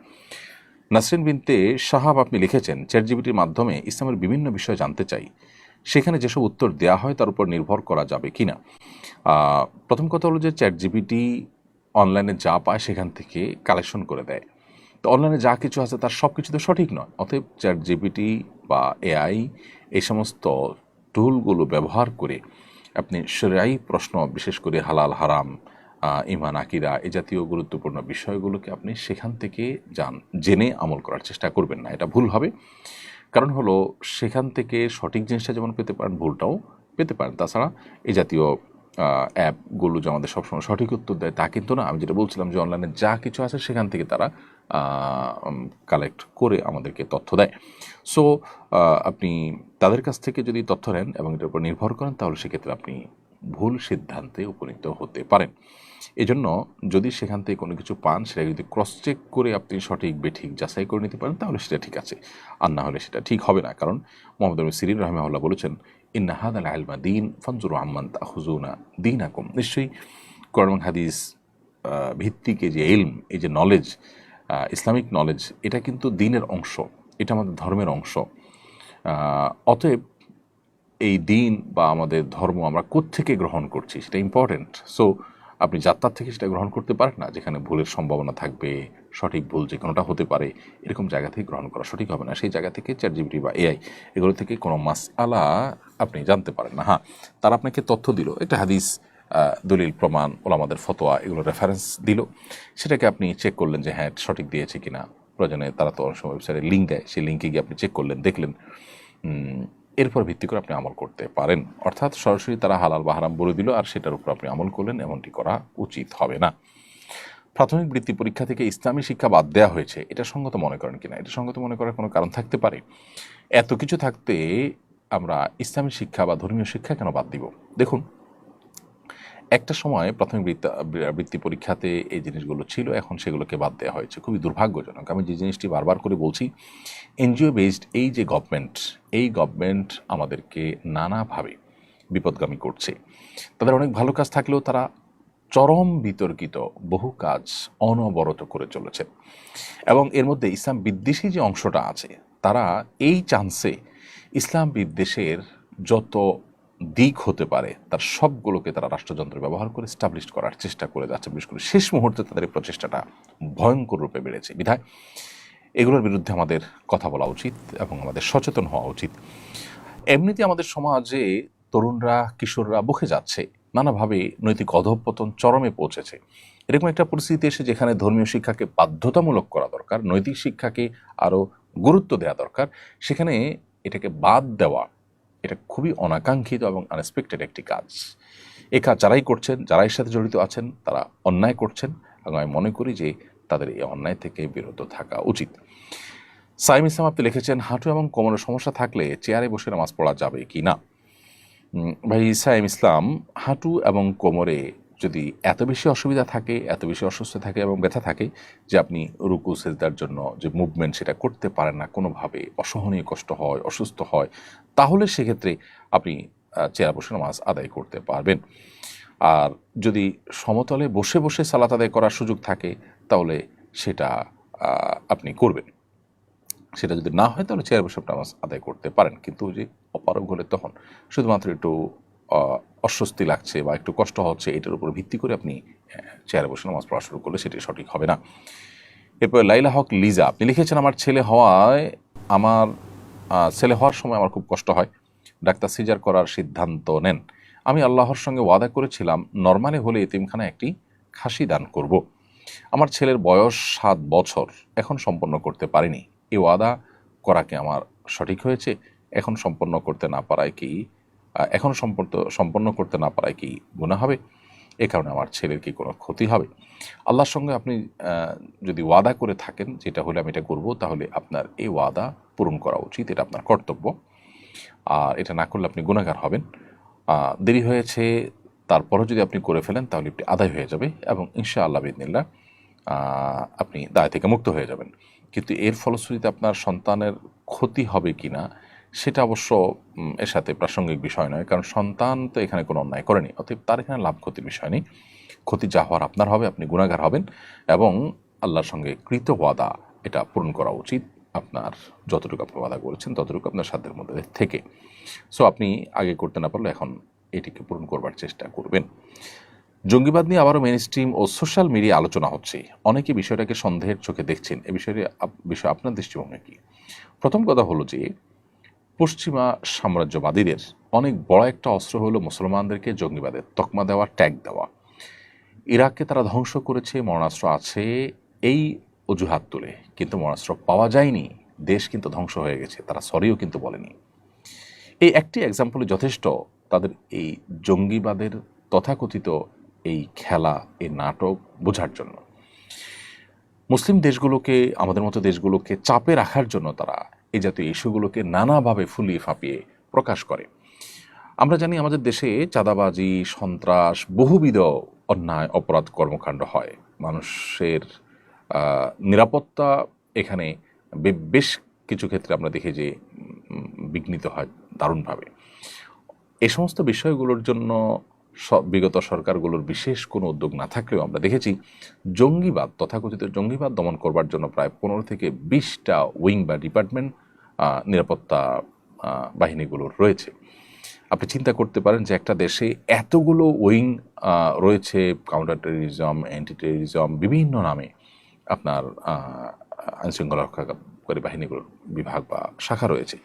নাসরিন বিনতে সাহাব আপনি লিখেছেন, চ্যাটজিপিটির মাধ্যমে ইসলামের বিভিন্ন বিষয় জানতে চাই, সেখানে যেসব উত্তর দেওয়া হয় তার উপর নির্ভর করা যাবে কি না। প্রথম কথা হলো যে চ্যাটজিপিটি অনলাইনে যা পায় সেখান থেকে কালেকশন করে দেয়। তো অনলাইনে যা কিছু আছে তার সব কিছু তো সঠিক নয়। অতএব চ্যাটজিপিটি বা এআই এই সমস্ত টুলগুলো ব্যবহার করে আপনি শরীয়ী প্রশ্ন, বিশেষ করে হালাল হারাম, ঈমান আকীদা, এই জাতীয় গুরুত্বপূর্ণ বিষয়গুলোকে আপনি সেখান থেকে জেনে আমল করার চেষ্টা করবেন না, এটা ভুল হবে। কারণ হলো সেখান থেকে সঠিক জিনিসটা যেমন পেতে পারেন, ভুলটাও পেতে পারেন। তাছাড়া এই জাতীয় অ্যাপগুলো যে আমাদের সবসময় সঠিক উত্তর দেয় তা কিন্তু না। আমি যেটা বলছিলাম যে অনলাইনে যা কিছু আছে সেখান থেকে তারা কালেক্ট করে আমাদেরকে তথ্য দেয়। সো আপনি তাদের কাছ থেকে যদি তথ্য নেন এবং এটার উপর নির্ভর করেন, তাহলে সেক্ষেত্রে আপনি ভুল সিদ্ধান্তে উপনীত হতে পারেন। এজন্য যদি সেখান থেকে কোনো কিছু পান, সেটা যদি ক্রস চেক করে আপনি সঠিক বেঠিক যাচাই করে নিতে পারেন, তাহলে সেটা ঠিক আছে। আর না হলে সেটা ঠিক হবে না। কারণ মোহাম্মদ বিন সিরিন রাহিমাহুল্লাহ বলেছেন, ইন্না হাদাল ইলমা দীন ফানজুরু আম্মান তাখুযুনা দীনাকুম। নিশ্চয়ই কোরআন হাদিস ভিত্তিক এই যে ইলম, এই যে নলেজ, ইসলামিক নলেজ, এটা কিন্তু দ্বীনের অংশ, এটা আমাদের ধর্মের অংশ। অতএব এই দ্বীন বা আমাদের ধর্ম আমরা কোত্থেকে গ্রহণ করছি সেটা ইম্পর্টেন্ট। সো আপনি যাত্রার থেকে সেটা গ্রহণ করতে পারেন না, যেখানে ভুলের সম্ভাবনা থাকবে, সঠিক ভুল যে কোনোটা হতে পারে, এরকম জায়গা থেকে গ্রহণ করা সঠিক হবে না। সেই জায়গা থেকে চ্যাটজিপিটি বা এআই এগুলো থেকে কোনো মাসআলা আপনি জানতে পারেন না। হ্যাঁ, তারা আপনাকে তথ্য দিল, একটা হাদিস, দলিল, প্রমাণ, ওলামাদের ফতোয়া, এগুলো রেফারেন্স দিল, সেটাকে আপনি চেক করলেন যে হ্যাঁ সঠিক দিয়েছে কিনা। প্রয়োজনে তারা তো অনেক সময় ওয়েবসাইটে লিঙ্ক দেয়, সেই লিঙ্কে গিয়ে আপনি চেক করলেন, দেখলেন, এরপর ভিত্তি করে আপনি আমল করতে পারেন। অর্থাৎ সরাসরি তারা হালাল বা হারাম বলে দিল আর সেটার উপর আপনি আমল করলেন, এমনটি করা উচিত হবে না। প্রাথমিক বৃত্তি পরীক্ষা থেকে ইসলামী শিক্ষা বাদ দেওয়া হয়েছে, এটা সঙ্গত মনে করেন কিনা? এটা সঙ্গত মনে করার কোনো কারণ থাকতে পারে? এত কিছু থাকতে আমরা ইসলামী শিক্ষা বা ধর্মীয় শিক্ষা কেন বাদ দিব? দেখুন, একটা সময় প্রাথমিক বৃত্তি পরীক্ষাতে এই জিনিসগুলো ছিল, এখন সেগুলোকে বাদ দেওয়া হয়েছে। খুবই দুর্ভাগ্যজনক। আমি যে জিনিসটি বারবার করে বলছি, এনজিও বেসড এই যে গভর্নমেন্ট, এই গভর্নমেন্ট আমাদেরকে নানাভাবে বিপদগামী করছে। তাদের অনেক ভালো কাজ থাকলেও তারা চরম বিতর্কিত বহু কাজ অনবরত করে চলেছে। এবং এর মধ্যে ইসলাম বিদ্বেষী যে অংশটা আছে, তারা এই চান্সে ইসলাম বিদ্বেষের যত দিক হতে পারে তার সবগুলোকে তারা রাষ্ট্রযন্ত্র ব্যবহার করে স্টাবলিশ করার চেষ্টা করে যাচ্ছে। বিশেষ করে শেষ মুহূর্তে তাদের এই প্রচেষ্টাটা ভয়ঙ্কর রূপে বেড়েছে। বিধায় এগুলোর বিরুদ্ধে আমাদের কথা বলা উচিত এবং আমাদের সচেতন হওয়া উচিত। এমনিতে আমাদের সমাজে তরুণরা, কিশোররা বকে যাচ্ছে, নানাভাবে নৈতিক অধঃপতন চরমে পৌঁছেছে। এরকম একটা পরিস্থিতি এসে যেখানে ধর্মীয় শিক্ষাকে বাধ্যতামূলক করা দরকার, নৈতিক শিক্ষাকে আরও গুরুত্ব দেওয়া দরকার, সেখানে এটাকে বাদ দেওয়া এটা খুবই অনাকাঙ্ক্ষিত এবং আনএক্সপেক্টেড একটি কাজ। এই কাজ যারাই করছেন, যারা এর সাথে জড়িত আছেন, তারা অন্যায় করছেন এবং আমি মনে করি যে তাদের এই অন্যায় থেকে বিরত থাকা উচিত। সাইম ইসলাম আপনি লিখেছেন, হাঁটু এবং কোমরের সমস্যা থাকলে চেয়ারে বসে নামাজ পড়া যাবে কি না? ভাই সাইম ইসলাম, হাঁটু এবং কোমরে যদি এত বেশি অসুবিধা থাকে, এত বেশি অসুস্থ থাকে এবং ব্যথা থাকে যে আপনি রুকু সেজদার জন্য যে মুভমেন্ট সেটা করতে পারেন না, কোনোভাবে অসহনীয় কষ্ট হয়, অসুস্থ হয়, তাহলে সেক্ষেত্রে আপনি চেয়ারে বসে নামাজ আদায় করতে পারবেন। আর যদি সমতলে বসে বসে সালাত আদায় করার সুযোগ থাকে তাহলে সেটা আপনি করবেন। সেটা যদি না হয় তাহলে চেয়ারে বসে আপনি নামাজ আদায় করতে পারেন, কিন্তু যে অপারগ হলে তখন শুধুমাত্র একটু অস্বস্তি লাগছে বা একটু কষ্ট হচ্ছে এটার উপর ভিত্তি করে আপনি চেয়ারে বসে নামাজ পড়া শুরু করলে সেটি সঠিক হবে না। এরপর লাইলা হক লিজা আপনি লিখেছেন, আমার ছেলে হওয়ার সময় আমার খুব কষ্ট হয়, ডাক্তার সিজার করার সিদ্ধান্ত নেন। আমি আল্লাহর সঙ্গে ওয়াদা করেছিলাম নরমালি হলে এতিমখানায় একটি খাসি দান করব। আমার ছেলের বয়স 7 বছর, এখন সম্পন্ন করতে পারিনি। এই ওয়াদা করা কি আমার সঠিক হয়েছে? এখন সম্পন্ন করতে না পারায় কি গুনাহ হবে? এ কারণে আমার ছেলের কি কোনো ক্ষতি হবে? আল্লাহর সঙ্গে আপনি যদি ওয়াদা করে থাকেন যেটা হলে আমি এটা করব, তাহলে আপনার এই ওয়াদা পূরণ করা উচিত, এটা আপনার কর্তব্য। আর এটা না করলে আপনি গুনাহগার হবেন। দেরি হয়েছে তারপরও যদি আপনি করে ফেলেন তাহলে এটি আদায় হয়ে যাবে এবং ইনশাআল্লাহ বিইذনিল্লাহ আপনি দায় থেকে মুক্ত হয়ে যাবেন। কিন্তু এর ফলশ্রুতিতে আপনার সন্তানের ক্ষতি হবে কি না সেটা অবশ্য এর সাথে প্রাসঙ্গিক বিষয় নয়, কারণ সন্তান তো এখানে কোনো অন্যায় করেনি, অতএব তার এখানে লাভ ক্ষতির বিষয় নেই। ক্ষতি যা হওয়ার আপনার হবে, আপনি গুনাহগার হবেন এবং আল্লাহর সঙ্গে কৃত ওয়াদা এটা পূরণ করা উচিত। আপনার যতটুকু আপনি ওয়াদা করেছেন ততটুকু আপনার সাধ্যের মধ্যে থেকে। সো আপনি আগে করতে না পারলে এখন এটিকে পূরণ করবার চেষ্টা করবেন। জঙ্গিবাদ নিয়ে আবারও মেইনস্ট্রিম ও সোশ্যাল মিডিয়া আলোচনা হচ্ছে, অনেকে বিষয়টাকে সন্দেহের চোখে দেখছেন। এ বিষয়ে আপনার দৃষ্টিভঙ্গি কী? প্রথম কথা হলো যে পশ্চিমা সাম্রাজ্যবাদীদের অনেক বড় একটা অস্ত্র হলো মুসলমানদেরকে জঙ্গিবাদের তকমা দেওয়া, ট্যাগ দেওয়া। ইরাককে তারা ধ্বংস করেছে, মরণাস্ত্র আছে এই অজুহাত তুলে, কিন্তু মরণাস্ত্র পাওয়া যায়নি, দেশ কিন্তু ধ্বংস হয়ে গেছে, তারা সরিও কিন্তু বলেনি। এই একটি এক্সাম্পলে যথেষ্ট তাদের এই জঙ্গিবাদের তথাকথিত এই খেলা, এই নাটক বোঝার জন্য। মুসলিম দেশগুলোকে, আমাদের মতো দেশগুলোকে চাপে রাখার জন্য তারা এই জাতীয় ইস্যুগুলোকে নানাভাবে ফুলিয়ে ফাঁপিয়ে প্রকাশ করে। আমরা জানি আমাদের দেশে চাঁদাবাজি, সন্ত্রাস, বহুবিধ অন্যায় অপরাধ কর্মকাণ্ড হয়। মানুষের নিরাপত্তা এখানে বেশ কিছু ক্ষেত্রে আমরা দেখি যে বিঘ্নিত হয় দারুণভাবে। এই সমস্ত বিষয়গুলোর জন্য বিগত সরকারগুলোর বিশেষ কোনো উদ্যোগ না থাকলেও আমরা দেখেছি জঙ্গিবাদ, তথাকথিত জঙ্গিবাদ দমন করবার জন্য প্রায় 15 থেকে 20টা উইং বা ডিপার্টমেন্ট নিরাপত্তা বাহিনীগুলোর রয়েছে। আপনি চিন্তা করতে পারেন যে একটা দেশে এতগুলো উইং রয়েছে, কাউন্টার টেররিজম, অ্যান্টি টেররিজম, বিভিন্ন নামে আপনার আইনশৃঙ্খলা রক্ষাকারী বাহিনীগুলোর বিভাগ বা শাখা রয়েছে।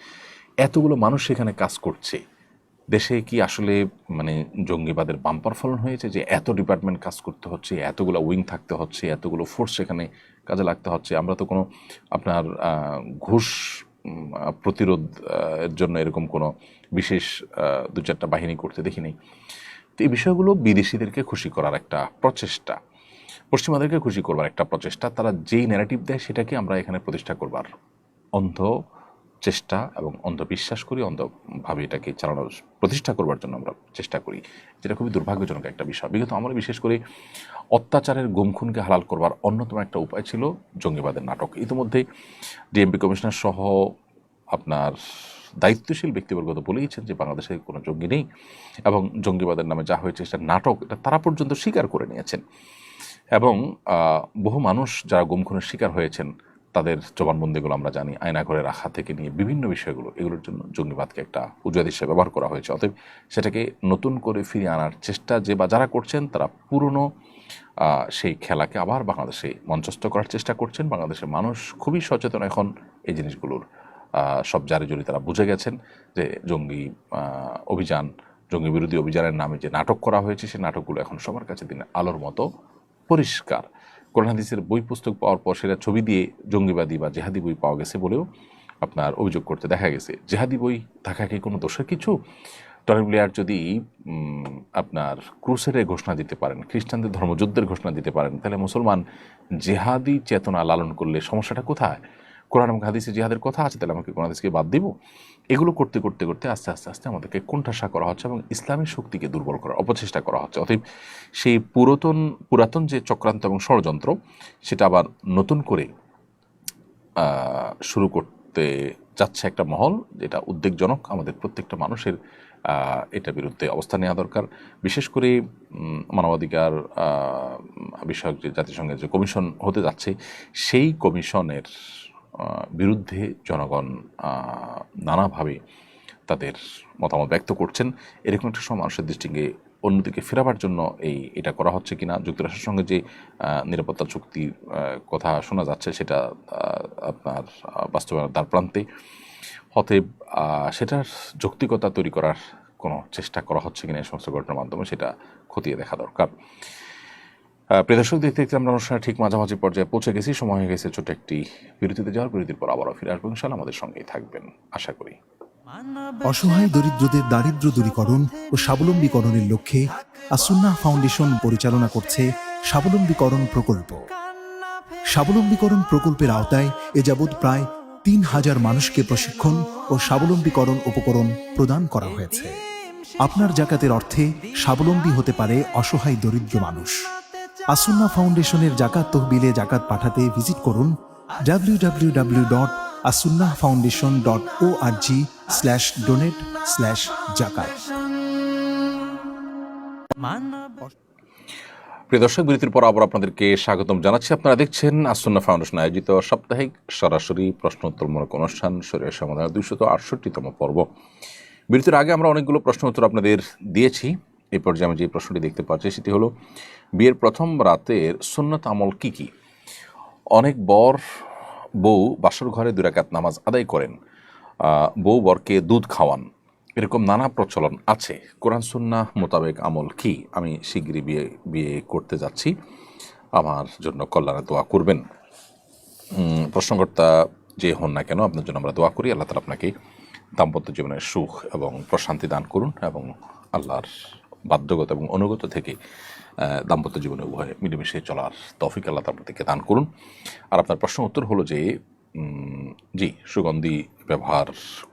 এতগুলো মানুষ সেখানে কাজ করছে। দেশে কি আসলে মানে জঙ্গিবাদের বাম্পার ফলন হয়েছে যে এত ডিপার্টমেন্ট কাজ করতে হচ্ছে, এতগুলো উইং থাকতে হচ্ছে, এতগুলো ফোর্স সেখানে কাজে লাগতে হচ্ছে? আমরা তো কোনো আপনার ঘুষ প্রতিরোধ এর জন্য এরকম কোনো বিশেষ 2-4টা বাহিনী করতে দেখিনি। তো এই বিষয়গুলো বিদেশিদেরকে খুশি করার একটা প্রচেষ্টা, পশ্চিমাদেরকে খুশি করবার একটা প্রচেষ্টা। তারা যেই ন্যারেটিভ দেয় সেটাকে আমরা এখানে প্রতিষ্ঠা করবার অন্ধ চেষ্টা এবং অন্ধবিশ্বাস করি, অন্ধভাবে এটাকে চালানোর প্রতিষ্ঠা করবার জন্য আমরা চেষ্টা করি, যেটা খুবই দুর্ভাগ্যজনক একটা বিষয়। বিগত আমলে বিশেষ করে অত্যাচারের গুমখুনকে হালাল করবার অন্যতম একটা উপায় ছিল জঙ্গিবাদের নাটক। ইতিমধ্যে ডিএমপি কমিশনার সহ আপনার দায়িত্বশীল ব্যক্তিবর্গ তো বলেইছেন যে বাংলাদেশে কোনো জঙ্গি নেই এবং জঙ্গিবাদের নামে যা হয়েছে সেটা নাটক, এটা তারা পর্যন্ত স্বীকার করে নিয়েছেন। এবং বহু মানুষ যারা গুমখুনের শিকার হয়েছেন তাদের জবানবন্দিগুলো আমরা জানি, আয়নাঘরে রাখা থেকে নিয়ে বিভিন্ন বিষয়গুলো, এগুলোর জন্য জঙ্গিবাদকে একটা উজুয়াদ হিসেবে ব্যবহার করা হয়েছে। অতএব সেটাকে নতুন করে ফিরিয়ে আনার চেষ্টা যে বা যারা করছেন তারা পুরনো সেই খেলাকে আবার বাংলাদেশে মঞ্চস্থ করার চেষ্টা করছেন। বাংলাদেশের মানুষ খুবই সচেতন এখন এই জিনিসগুলোর, সব জারি জড়ি তারা বুঝে গেছেন যে জঙ্গি অভিযান, জঙ্গি বিরোধী অভিযানের নামে যে নাটক করা হয়েছে সেই নাটকগুলো এখন সবার কাছে দিনে আলোর মতো পরিষ্কার। কোরআন হাদিসের বই পুস্তক পাওয়ার পর সেটা ছবি দিয়ে জঙ্গিবাদী বা জেহাদি বই পাওয়া গেছে বলেও আপনার অভিযোগ করতে দেখা গেছে। জেহাদি বই থাকা কি কোনো দোষের কিছু? টনি ব্লেয়ার যদি আপনার ক্রুসেডের ঘোষণা দিতে পারেন, খ্রিস্টানদের ধর্মযুদ্ধের ঘোষণা দিতে পারেন, তাহলে মুসলমান জেহাদি চেতনা লালন করলে সমস্যাটা কোথায়? কোরআন এবং হাদিসে জিহাদের কথা আছে, তাহলে আমাকে কোরআন হাদিসকে বাদ দিব? এগুলো করতে করতে করতে আস্তে আস্তে আস্তে আমাদেরকে কোণঠাসা করা হচ্ছে এবং ইসলামী শক্তিকে দুর্বল করার অপচেষ্টা করা হচ্ছে। অতএব সেই পুরাতন যে চক্রান্ত এবং ষড়যন্ত্র, সেটা আবার নতুন করে শুরু করতে যাচ্ছে একটা মহল, যেটা উদ্বেগজনক। আমাদের প্রত্যেকটা মানুষের এটার বিরুদ্ধে অবস্থান নেওয়া দরকার। বিশেষ করে মানবাধিকার বিষয়ক যে জাতিসংঘের যে কমিশন হতে যাচ্ছে, সেই কমিশনের বিরুদ্ধে জনগণ নানাভাবে তাদের মতামত ব্যক্ত করছেন। এরকম একটা সময় মানুষের দৃষ্টিকে অন্যদিকে ফেরাবার জন্য এটা করা হচ্ছে কিনা। যুক্তরাষ্ট্রের সঙ্গে যে নিরাপত্তা চুক্তির কথা শোনা যাচ্ছে, সেটা আপনার বাস্তবায়নের দ্বার প্রান্তে। অতএব সেটার যৌক্তিকতা তৈরি করার কোনো চেষ্টা করা হচ্ছে কিনা এই সমস্ত ঘটনার মাধ্যমে, সেটা খতিয়ে দেখা দরকার। প্রিয় দর্শক, দেখতে দেখতে আমরা অনুষ্ঠানের ঠিক মাঝামাঝি পর্যায়ে পৌঁছে গেছি। সময় হয়ে গেছে ছোট একটি বিরতিতে যাওয়ার। বিরতির পর আবারও ফিরে আসবো ইনশাআল্লাহ। আমাদের সঙ্গেই থাকবেন আশা করি।
অসহায় দরিদ্রদের দারিদ্র্য দূরীকরণ ও স্বাবলম্বীকরণের লক্ষ্যে আসুন্নাহ ফাউন্ডেশন পরিচালনা করছে স্বাবলম্বীকরণ প্রকল্প। স্বাবলম্বীকরণ প্রকল্পের আওতায় এ যাবৎ প্রায় ৩,০০০ মানুষকে প্রশিক্ষণ ও স্বাবলম্বীকরণ উপকরণ প্রদান করা হয়েছে। আপনার জাকাতের অর্থে স্বাবলম্বী হতে পারে অসহায় দরিদ্র মানুষ। আসুন্নাহ ফাউন্ডেশনের জাকাত তহবিলে জাকাত পাঠাতে ভিজিট করুন www.asunnahfoundation.org/donate/zakat।
প্রিয় দর্শক, বিরতির পর আবার আপনাদেরকে স্বাগতম জানাচ্ছি। আপনারা দেখছেন আসুন্নাহ ফাউন্ডেশন আয়োজিত সাপ্তাহিক সরাসরি প্রশ্ন উত্তরমূলক অনুষ্ঠান শরীয়ত সমাধানের 268তম পর্ব। বিরতির আগে আমরা অনেকগুলো প্রশ্ন উত্তর আপনাদের দিয়েছি। এই পর্যায়ে আমি যে প্রশ্নটি দেখতে পাচ্ছি সেটি হলো, বিয়ের প্রথম রাতের সুন্নত আমল কি কি? অনেক বউ বাসর ঘরে 2 রাকাত নামাজ আদায় করেন, বউ বরকে দুধ খাওয়ান, এরকম নানা প্রচলন আছে। কোরআন সুন্নাহ মোতাবেক আমল কি? আমি শীঘ্রই বিয়ে করতে যাচ্ছি, আমার জন্য কল্যাণে দোয়া করবেন। প্রশ্নকর্তা যে হন না কেন, আপনার জন্য আমরা দোয়া করি। আল্লাহ তাআলা আপনাকে দাম্পত্য জীবনের সুখ এবং প্রশান্তি দান করুন এবং আল্লাহর বাধ্যগত এবং অনুগত থেকে দাম্পত্য জীবনে উভয়ে মিলেমিশে চলার তৌফিক আল্লাহ আপনাদেরকে দান করুন। আর আপনার প্রশ্ন উত্তর হলো যে জি, সুগন্ধি ব্যবহার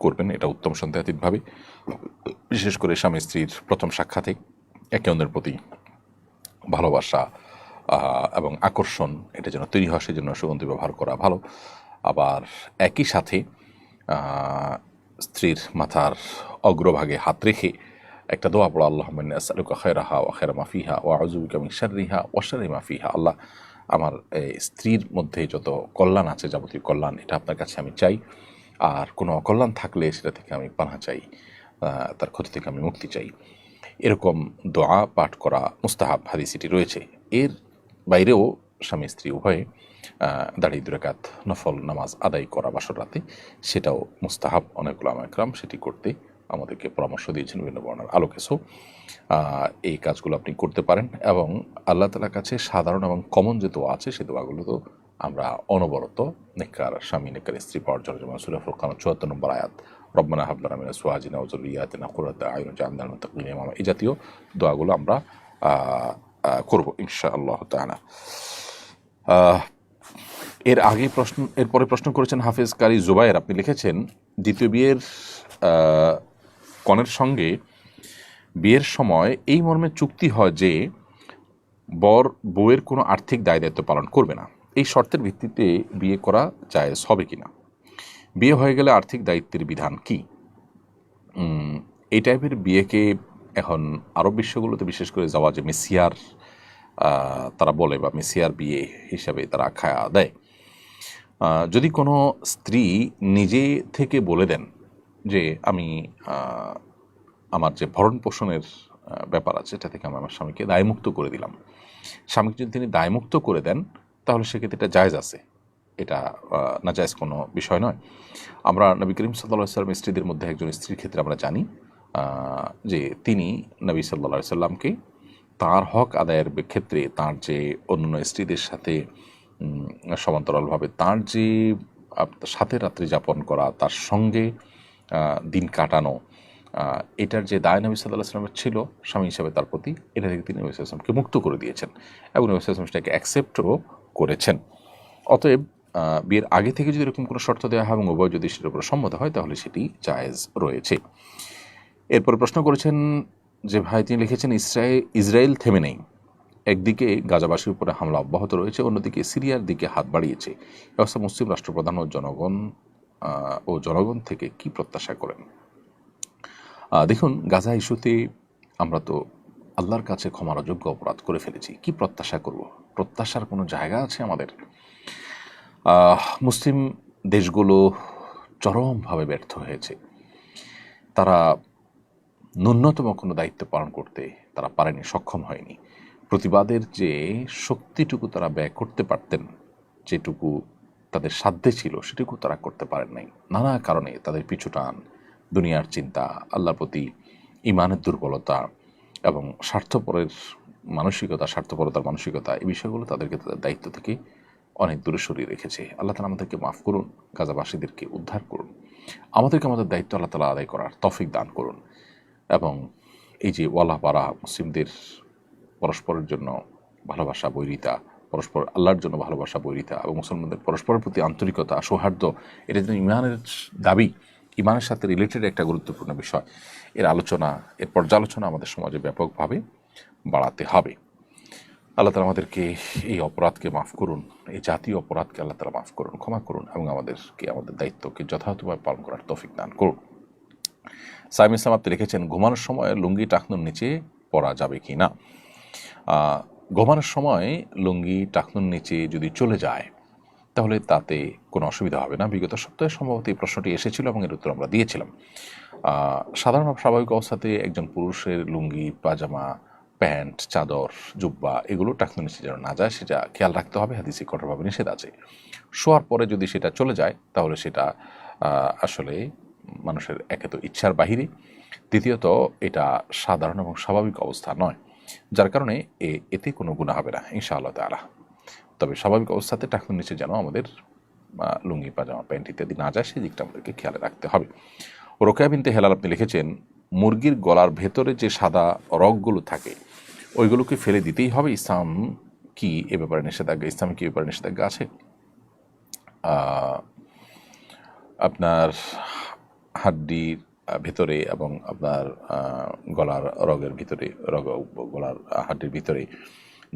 করবেন, এটা উত্তম সন্দেহাতীতভাবে। বিশেষ করে স্বামী স্ত্রীর প্রথম সাক্ষাতে একে অন্যের প্রতি ভালোবাসা এবং আকর্ষণ এটা যেন তৈরি হয়, সেজন্য সুগন্ধি ব্যবহার করা ভালো। আবার একই সাথে স্ত্রীর মাথার অগ্রভাগে হাত রেখে একটা দোয়া পড়া, আল্লাহুম্মা ইন্নী আসআলুকা খায়রাহা ওয়া খায়রা মা ফিহা ওয়া আউযু বিকা মিন শাররিহা ওয়া শাররি মা ফিহা। আল্লাহ, আমার স্ত্রীর মধ্যে যত কল্যাণ আছে, যাবতীয় কল্যাণ, এটা আপনার কাছে আমি চাই। আর কোনো অকল্যাণ থাকলে সেটা থেকে আমি পানাহ চাই, তার ক্ষতি থেকে আমি মুক্তি চাই। এরকম দোয়া পাঠ করা মুস্তাহাব, হাদিসটি রয়েছে। এর বাইরেও স্বামী স্ত্রী উভয়ে দাঁড়িয়ে 2 রাকাত নফল নামাজ আদায় করা বাসর রাতে, সেটাও মুস্তাহাব। অনেক উলামা ইকরাম সেটি করতে আমাদেরকে পরামর্শ দিয়েছেন বিভিন্ন বর্ণনার আলোকে। সো এই কাজগুলো আপনি করতে পারেন এবং আল্লাহ তাআলার কাছে সাধারণ এবং কমন যে দোয়া আছে, সেই দোয়াগুলো তো আমরা অনবরত নেককার স্বামী নেককার স্ত্রী পাওয়ার জন্য, যেমন সূরা ফুরকান 74 নম্বর আয়াত, রব্বানা হাব লানা মিন আজওয়াজিনা ওয়া যুররিয়্যাতিনা কুররাতা আ'ইউন ওয়াজআলনা লিল মুত্তাকিনা ইমামা, এই জাতীয় দোয়াগুলো আমরা করব ইনশাআল্লাহ তাআলা। এরপরে প্রশ্ন করেছেন হাফেজ কারি জুবায়ের। আপনি লিখেছেন, দ্বিতীয় বিয়ের কনের সঙ্গে বিয়ের সময় এই মর্মে চুক্তি হয় যে বর বউয়ের কোনো আর্থিক দায় দায়িত্ব পালন করবে না। এই শর্তের ভিত্তিতে বিয়ে করা জায়েজ হবে কিনা? বিয়ে হয়ে গেলে আর্থিক দায়িত্বের বিধান কি? এই টাইপের বিয়েকে এখন আরব বিশ্বগুলোতে, বিশেষ করে জাওয়াজে মিসিয়ার তারা বলে, বা মিসিয়ার বিয়ে হিসাবে তারা আখ্যা দেয়। যদি কোনো স্ত্রী নিজে থেকে বলে দেন যে আমি আমার যে ভরণ পোষণের ব্যাপার আছে, এটা থেকে আমি আমার স্বামীকে দায়মুক্ত করে দিলাম। স্বামীকে যদি তিনি দায়মুক্ত করে দেন তাহলে সেক্ষেত্রে এটা জায়েজ আছে, এটা নাজায়েজ কোনো বিষয় নয়। আমরা নবী করিম সাল্লাল্লাহু আলাইহি সাল্লামের স্ত্রীদের মধ্যে একজন স্ত্রীর ক্ষেত্রে আমরা জানি যে তিনি নবী সাল্লাল্লাহু আলাইহি সাল্লামকে তার হক আদায়ের ক্ষেত্রে তার যে অন্য স্ত্রীদের সাথে সমান্তরালভাবে তার যে সাথে রাত্রি যাপন করা, তার সঙ্গে দিন কাটানো, এটার যে দায় নবী সাল্লাল্লাহু আলাইহি সাল্লামের ছিল স্বামী হিসাবে তার প্রতি, এটা থেকে তিনি নবী সাল্লাল্লাহু আলাইহি সাল্লামকে মুক্ত করে দিয়েছেন এবং নবী সাল্লাল্লাহু আলাইহি সাল্লাম সেটাকে অ্যাকসেপ্টও করেছেন। অতএব বিয়ের আগে থেকে যদি এরকম কোনো শর্ত দেওয়া হয় এবং উভয় যদি সেটার উপর সম্মত হয় তাহলে সেটি জায়েজ রয়েছে। এরপর প্রশ্ন করেছেন যে ভাই, তিনি লিখেছেন ইসরায়েল থেমে নেই, একদিকে গাজাবাসীর উপরে হামলা অব্যাহত রয়েছে, অন্যদিকে সিরিয়ার দিকে হাত বাড়িয়েছে। এ অবস্থা মুসলিম রাষ্ট্রপ্রধান ও জনগণ থেকে কি প্রত্যাশা করেন? দেখুন, গাজা ইস্যুতে আমরা তো আল্লাহর কাছে ক্ষমার অযোগ্য অপরাধ করে ফেলেছি, কি প্রত্যাশা করব? প্রত্যাশার কোনো জায়গা আছে আমাদের? মুসলিম দেশগুলো চরমভাবে ব্যর্থ হয়েছে, তারা ন্যূনতম কোনো দায়িত্ব পালন করতে তারা পারেনি, সক্ষম হয়নি। প্রতিবাদের যে শক্তিটুকু তারা ব্যয় করতে পারতেন, যেটুকু তাদের সাধ্যে ছিল সেটুকু তারা করতে পারেন নাই। নানা কারণে তাদের পিছুটান, দুনিয়ার চিন্তা, আল্লাহর প্রতি ঈমানের দুর্বলতা এবং স্বার্থপরতার মানসিকতা, এই বিষয়গুলো তাদেরকে তাদের দায়িত্ব থেকে অনেক দূরে সরিয়ে রেখেছে। আল্লাহ তাআলা আমাদেরকে মাফ করুন, গাজাবাসীদেরকে উদ্ধার করুন, আমাদেরকে আমাদের দায়িত্ব আল্লাহ তাআলা আদায় করার তৌফিক দান করুন এবং এই যে ওয়ালা পারা মুসলিমদের পরস্পরের জন্য ভালোবাসা, বৈরিতা, পরস্পর আল্লাহর জন্য ভালোবাসা, বৈরিতা এবং মুসলমানদের পরস্পরের প্রতি আন্তরিকতা, সৌহার্দ্য, এটা যেন ইমানের দাবি, ইমানের সাথে রিলেটেড একটা গুরুত্বপূর্ণ বিষয়। এর আলোচনা, এর পর্যালোচনা আমাদের সমাজে ব্যাপকভাবে বাড়াতে হবে। আল্লাহ তাআলা আমাদেরকে এই অপরাধকে মাফ করুন, এই জাতীয় অপরাধকে আল্লাহ তাআলা মাফ করুন, ক্ষমা করুন এবং আমাদেরকে আমাদের দায়িত্বকে যথাযথভাবে পালন করার তৌফিক দান করুন। সাইম ইসলাম আপনি লিখেছেন, ঘুমানোর সময় লুঙ্গি টাকনুর নিচে পরা যাবে কি না? ঘুমানোর সময় লুঙ্গি টাকনুর নিচে যদি চলে যায় তাহলে তাতে কোনো অসুবিধা হবে না। বিগত সপ্তাহে সম্ভবত এই প্রশ্নটি এসেছিল এবং এর উত্তর আমরা দিয়েছিলাম। সাধারণ স্বাভাবিক অবস্থাতে একজন পুরুষের লুঙ্গি, পাজামা, প্যান্ট, চাদর, জুব্বা এগুলো টাকনুর নিচে যেন না যায় সেটা খেয়াল রাখতে হবে। হাদিসে কঠোরভাবে নিষেধ আছে। শোয়ার পরে যদি সেটা চলে যায় তাহলে সেটা আসলে মানুষের একে তো ইচ্ছার বাহিরে, দ্বিতীয়ত এটা সাধারণ এবং স্বাভাবিক অবস্থা নয়, যার কারণে এতে কোনো গুনাহ হবে না ইনশাআল্লাহ তাআলা। তবে স্বাভাবিক অবস্থাতে টাকনুর নিচে যেন আমাদের লুঙ্গি, পাজামা, প্যান্ট ইত্যাদি না যায় সেই দিকটা আমাদেরকে খেয়াল রাখতে হবে। রোকেয়া বিনতে হেলাল আপনি লিখেছেন, মুরগির গলার ভেতরে যে সাদা রগগুলো থাকে ওইগুলোকে ফেলে দিতেই হবে, ইসলাম কি এ ব্যাপারে নিষেধাজ্ঞা? ইসলামে কি এ ব্যাপারে নিষেধাজ্ঞা আছে? আপনার হাড্ডির ভিতরে এবং আপনার গলার রগের ভিতরে, গলার হাড্ডির ভিতরে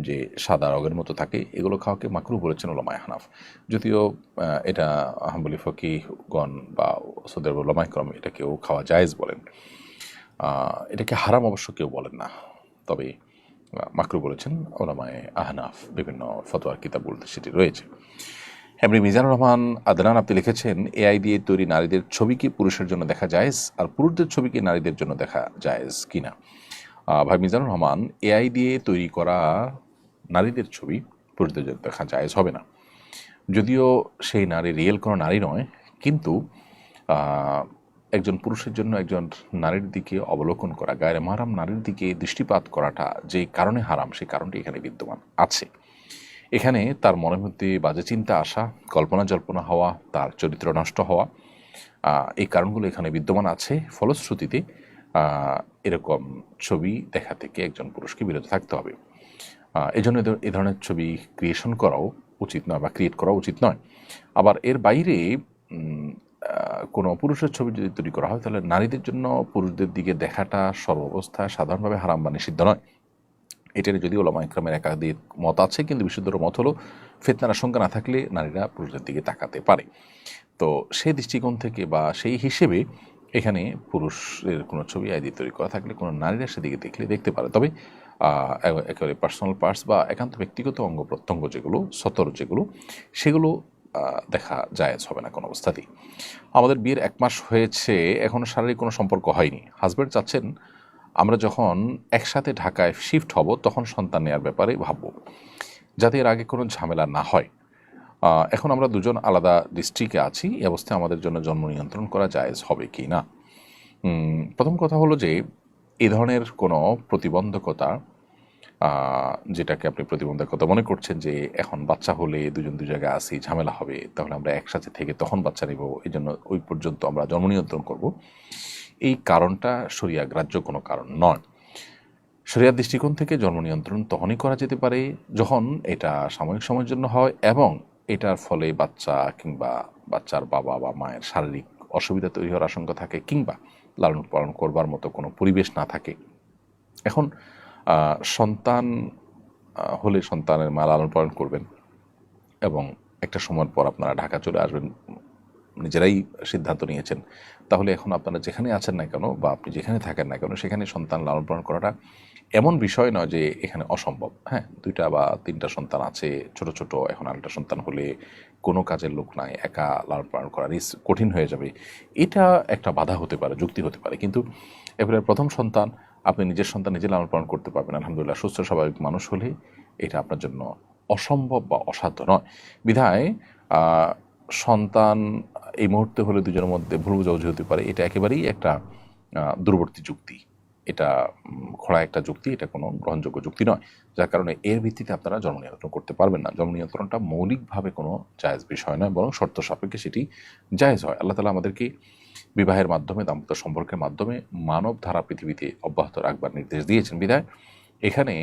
যে সাদা রগের মতো থাকে এগুলো খাওয়াকে মাকরুহ বলেছেন উলামায়ে হানাফ। যদিও এটা হাম্বলি ফকিহগণ বা সৌদি আরবের উলামায়ে কেরাম এটাকেও খাওয়া জায়েজ বলেন, এটাকে হারাম অবশ্য কেউ বলেন না, তবে মাকরুহ বলেছেন উলামায়ে আহনাফ। বিভিন্ন ফতোয়ার কিতাবগুলোতে সেটি রয়েছে। এমনি মিজানুর রহমান আদনান আপনি লিখেছেন, এআই দিয়ে তৈরি নারীদের ছবি কি পুরুষের জন্য দেখা জায়েজ, আর পুরুষদের ছবি কি নারীদের জন্য দেখা জায়েজ কিনা? ভাই মিজানুর রহমান, এআই দিয়ে তৈরি করা নারীদের ছবি পুরুষদের জন্য দেখা জায়েজ হবে না। যদিও সেই নারী রিয়েল কোনো নারী নয়, কিন্তু একজন পুরুষের জন্য একজন নারীর দিকে অবলোকন করা, গায়রে মাহরাম নারীর দিকে দৃষ্টিপাত করাটা যে কারণে হারাম সেই কারণটি এখানে বিদ্যমান আছে। এখানে তার মনের মধ্যে বাজে চিন্তা আসা, কল্পনা জল্পনা হওয়া, তার চরিত্র নষ্ট হওয়া, এই কারণগুলো এখানে বিদ্যমান আছে। ফলশ্রুতিতে এরকম ছবি দেখা থেকে একজন পুরুষকে বিরত থাকতে হবে। এই জন্য এ ধরনের ছবি ক্রিয়েশন করাও উচিত নয় বা ক্রিয়েট করা উচিত নয়। আবার এর বাইরে কোনো পুরুষের ছবি যদি তৈরি করা হয় তাহলে নারীদের জন্য পুরুষদের দিকে দেখাটা সর্বাবস্থায় সাধারণভাবে হারাম বা নিষিদ্ধ নয়। এটার যদিও উলামায়ে কেরামের একাধিক মত আছে, কিন্তু বিশুদ্ধর মত হলো ফিতনার আশঙ্কা না থাকলে নারীরা পুরুষদের দিকে তাকাতে পারে। তো সেই দৃষ্টিকোণ থেকে বা সেই হিসেবে এখানে পুরুষের কোনো ছবি আইডি তৈরি করা থাকলে কোনো নারীরা সেদিকে দেখতে পারে। তবে একেবারে পার্সোনাল পার্টস বা একান্ত ব্যক্তিগত অঙ্গ প্রত্যঙ্গ যেগুলো সতর যেগুলো সেগুলো দেখা জায়েজ হবে না কোনো অবস্থাতেই। আমাদের বিয়ের 1 মাস হয়েছে, এখনও শারীরিক কোনো সম্পর্ক হয়নি। হাজব্যান্ড চাচ্ছেন আমরা যখন একসাথে ঢাকায় শিফট হব তখন সন্তান নেওয়ার ব্যাপারে ভাবব, যাতে এর আগে কোনো ঝামেলা না হয়। এখন আমরা দুজন আলাদা ডিস্ট্রিক্টে আছি, এই অবস্থায় আমাদের জন্য জন্ম নিয়ন্ত্রণ করা জায়েজ হবে কি না। প্রথম কথা হলো যে এই ধরনের কোনো প্রতিবন্ধকতা, যেটাকে আপনি প্রতিবন্ধকতা মনে করছেন যে এখন বাচ্চা হলে দুজন দু জায়গায় আসি, ঝামেলা হবে, তাহলে আমরা একসাথে থেকে তখন বাচ্চা নেব, এই জন্য ওই পর্যন্ত আমরা জন্ম নিয়ন্ত্রণ করব, এই কারণটা শরিয়া গ্রাহ্য কোনো কারণ নয়। শরিয়ার দৃষ্টিকোণ থেকে জন্ম নিয়ন্ত্রণ তখনই করা যেতে পারে যখন এটা সাময়িক সময়ের জন্য হয় এবং এটার ফলে বাচ্চা কিংবা বাচ্চার বাবা বা মায়ের শারীরিক অসুবিধা তৈরি হওয়ার আশঙ্কা থাকে কিংবা লালন পালন করবার মতো কোনো পরিবেশ না থাকে। এখন সন্তান হলে সন্তানের মা লালন পালন করবেন এবং একটা সময়ের পর আপনারা ঢাকা চলে আসবেন, নিজেরাই সিদ্ধান্ত নিয়েছেন, তাহলে এখন আপনারা যেখানে আছেন না কেন বা আপনি যেখানে থাকেন না কেন সেখানে সন্তান লালন পালন করাটা এমন বিষয় নয় যে এখানে অসম্ভব। হ্যাঁ, 2টা বা 3টা সন্তান আছে ছোট ছোট, এখন আরেকটা সন্তান হলে কোনো কাজের লোক নাই, একা লালন পালন করা কঠিন হয়ে যাবে, এটা একটা বাধা হতে পারে, যুক্তি হতে পারে। কিন্তু এবারে প্রথম সন্তান, আপনি নিজের সন্তান নিজে লালন পালন করতে পারবেন আলহামদুলিল্লাহ, সুস্থ স্বাভাবিক মানুষ হলে এটা আপনার জন্য অসম্ভব বা অসাধ্য নয়। বিধায় সন্তান এই মুহূর্তে হলে দুজনের মধ্যে ভুল বোঝাবুঝি হতে পারে, এটা একেবারেই একটা দূরবর্তী যুক্তি, এটা খোলা একটা যুক্তি, এটা কোনো গ্রহণযোগ্য যুক্তি নয়, যার কারণে এর ভিত্তিতে আপনারা জন্ম নিয়ন্ত্রণ করতে পারবেন না। জন্ম নিয়ন্ত্রণটা মৌলিকভাবে কোনো জায়েজ বিষয় নয়, বরং শর্ত সাপেক্ষে সেটি জায়েজ হয়। আল্লাহ তাআলা আমাদেরকে বিবাহের মাধ্যমে, দাম্পত্য সম্পর্কের মাধ্যমে মানব ধারা পৃথিবীতে অব্যাহত রাখবার নির্দেশ দিয়েছেন। বিধায় এখানে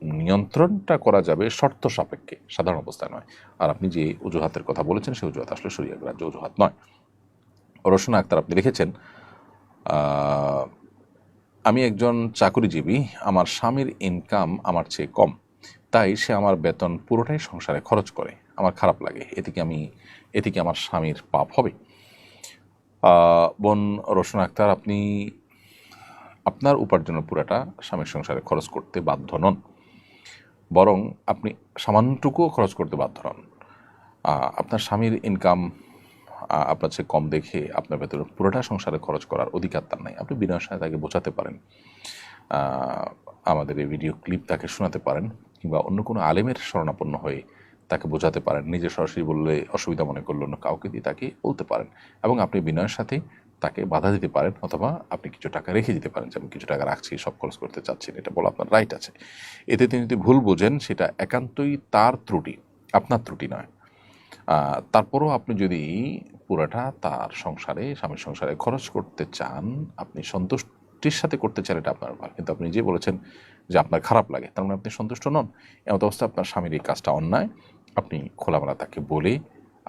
নিয়ন্ত্রণটা করা যাবে শর্ত সাপেক্ষে, সাধারণ অবস্থায় নয়। আর আপনি যে অজুহাতের কথা বলেছেন সেই অজুহাত আসলে শরিয়া গ্রাহ্য অজুহাত নয়। রোশনা আক্তার আপনি লিখেছেন, আমি একজন চাকুরিজীবী, আমার স্বামীর ইনকাম আমার চেয়ে কম, তাই সে আমার বেতন পুরোটাই সংসারে খরচ করে, আমার খারাপ লাগে, এতে কি আমার স্বামীর পাপ হবে? বোন রোশনা আক্তার, আপনি আপনার উপার্জনের পুরোটা স্বামীর সংসারে খরচ করতে বাধ্য নন, বরং আপনি সামান্যটুকুও খরচ করতে বাধ্য নন। আপনার স্বামীর ইনকাম আপনার চেয়ে কম দেখে আপনার ভেতরে পুরোটা সংসারে খরচ করার অধিকার তার নাই। আপনি বিনয়ের সাথে তাকে বোঝাতে পারেন, আমাদের এই ভিডিও ক্লিপ তাকে শোনাতে পারেন, কিংবা অন্য কোনো আলেমের শরণাপন্ন হয়ে তাকে বোঝাতে পারেন। নিজে সরাসরি বললে অসুবিধা মনে করলে অন্য কাউকে দিয়ে তাকে বলতে পারেন, এবং আপনি বিনয়ের সাথে তাকে বাধা দিতে পারেন, অথবা আপনি কিছু টাকা রেখে দিতে পারেন যে আমি কিছু টাকা রাখছি, সব খরচ করতে চাচ্ছি না, এটা বলা আপনার রাইট আছে। এতে তিনি যদি ভুল বোঝেন সেটা একান্তই তার ত্রুটি, আপনার ত্রুটি নয়। তারপরও আপনি যদি পুরাটা তার সংসারে, স্বামীর সংসারে খরচ করতে চান, আপনি সন্তুষ্টির সাথে করতে চান, এটা আপনার ব্যাপার। কিন্তু আপনি নিজে বলেছেন যে আপনার খারাপ লাগে, তার মানে আপনি সন্তুষ্ট নন। এমন অবস্থা আপনার স্বামীর এই কাজটা অন্যায়। আপনি খোলামেলা তাকে বলে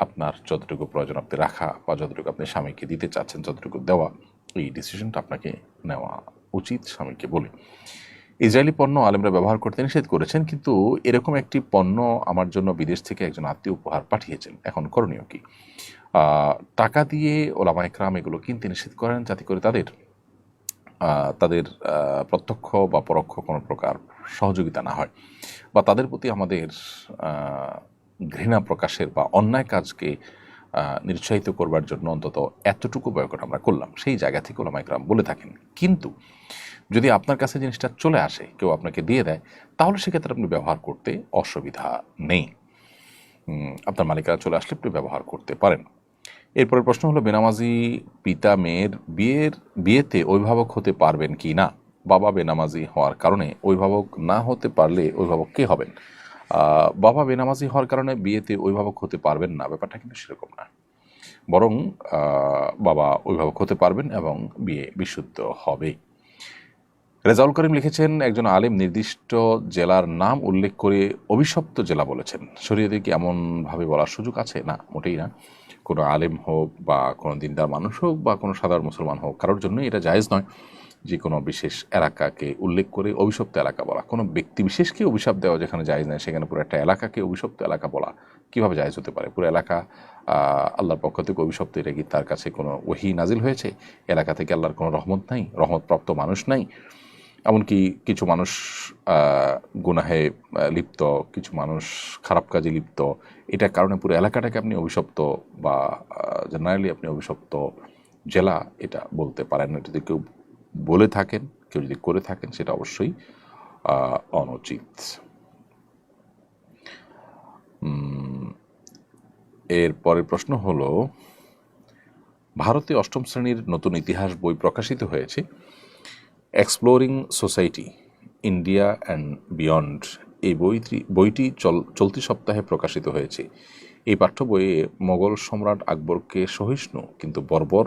আপনার যতটুকু প্রয়োজন আপনি রাখা, বা যতটুকু আপনি স্বামীকে দিতে চাচ্ছেন, যতটুকু দেওয়া, এই ডিসিশনটা আপনাকে নেওয়া উচিত স্বামীকে বলে। ইসরায়েলি পণ্য আলেমরা ব্যবহার করতে নিষেধ করেছেন, কিন্তু এরকম একটি পণ্য আমার জন্য বিদেশ থেকে একজন আত্মীয় উপহার পাঠিয়েছেন, এখন করণীয় কি? টাকা দিয়ে ওলামা ইকরাম এগুলো কিনতে নিষেধ করেন, যাতে করে তাদের প্রত্যক্ষ বা পরোক্ষ কোনো প্রকার সহযোগিতা না হয়, বা তাদের প্রতি আমাদের ঘৃণা প্রকাশের বা অন্যায় কাজকে নিরুৎসাহিত করবার জন্য অন্তত এতটুকু বয়কট আমরা করলাম, সেই জায়গা থেকে ওলামা ইকরাম বলে থাকেন। কিন্তু যদি আপনার কাছে জিনিসটা চলে আসে, কেউ আপনাকে দিয়ে দেয়, তাহলে সেক্ষেত্রে আপনি ব্যবহার করতে অসুবিধা নেই। আপনার মালিকানা চলে আসলে আপনি ব্যবহার করতে পারেন। এরপরের প্রশ্ন হলো, বেনামাজি পিতা মেয়ের বিয়েতে অভিভাবক হতে পারবেন কি না? বাবা বেনামাজি হওয়ার কারণে অভিভাবক না হতে পারলে অভিভাবক কে হবেন? বাবা বেনামাজি হওয়ার কারণে বিয়েতে অভিভাবক হতে পারবেন না, ব্যাপারটা কিন্তু সেরকম না। বরং বাবা অভিভাবক হতে পারবেন এবং বিয়ে বিশুদ্ধ হবে। রেজাউল করিম লিখেছেন, একজন আলেম নির্দিষ্ট জেলার নাম উল্লেখ করে অভিশপ্ত জেলা বলেছেন, শরীয়তে কি এমনভাবে বলার সুযোগ আছে? না, মোটেই না। কোনো আলেম হোক বা কোনো দিনদার মানুষ হোক বা কোনো সাধারণ মুসলমান হোক, কারোর জন্যই এটা জায়েজ নয় যে কোনো বিশেষ এলাকাকে উল্লেখ করে অভিশপ্ত এলাকা বলা। কোনো ব্যক্তি বিশেষকে অভিশাপ দেওয়া যেখানে জায়েজ নয়, সেখানে পুরো একটা এলাকাকে অভিশপ্ত এলাকা বলা কীভাবে জায়েজ হতে পারে? পুরো এলাকা আল্লাহর পক্ষ থেকে অভিশপ্ত, এটা কি তার কাছে কোনো ওহী নাজিল হয়েছে? এলাকা থেকে আল্লাহর কোনো রহমত নাই, রহমতপ্রাপ্ত মানুষ নাই? এমনকি কিছু মানুষ গুনাহে লিপ্ত, কিছু মানুষ খারাপ কাজে লিপ্ত, এটার কারণে পুরো এলাকাটাকে আপনি অভিশপ্ত বা জেনারেলি আপনি অভিশপ্ত জেলা এটা বলতে পারেন। এটা যদি কেউ বলে থাকেন, কেউ যদি করে থাকেন সেটা অবশ্যই অনুচিত। এর পরের প্রশ্ন হলো, ভারতে 8ম শ্রেণীর নতুন ইতিহাস বই প্রকাশিত হয়েছে। Exploring society India and beyond এই বইটি চলতি সপ্তাহে প্রকাশিত হয়েছে। এই পাঠ্য বইয়ে মোগল সম্রাট আকবরকে সহিষ্ণু কিন্তু বর্বর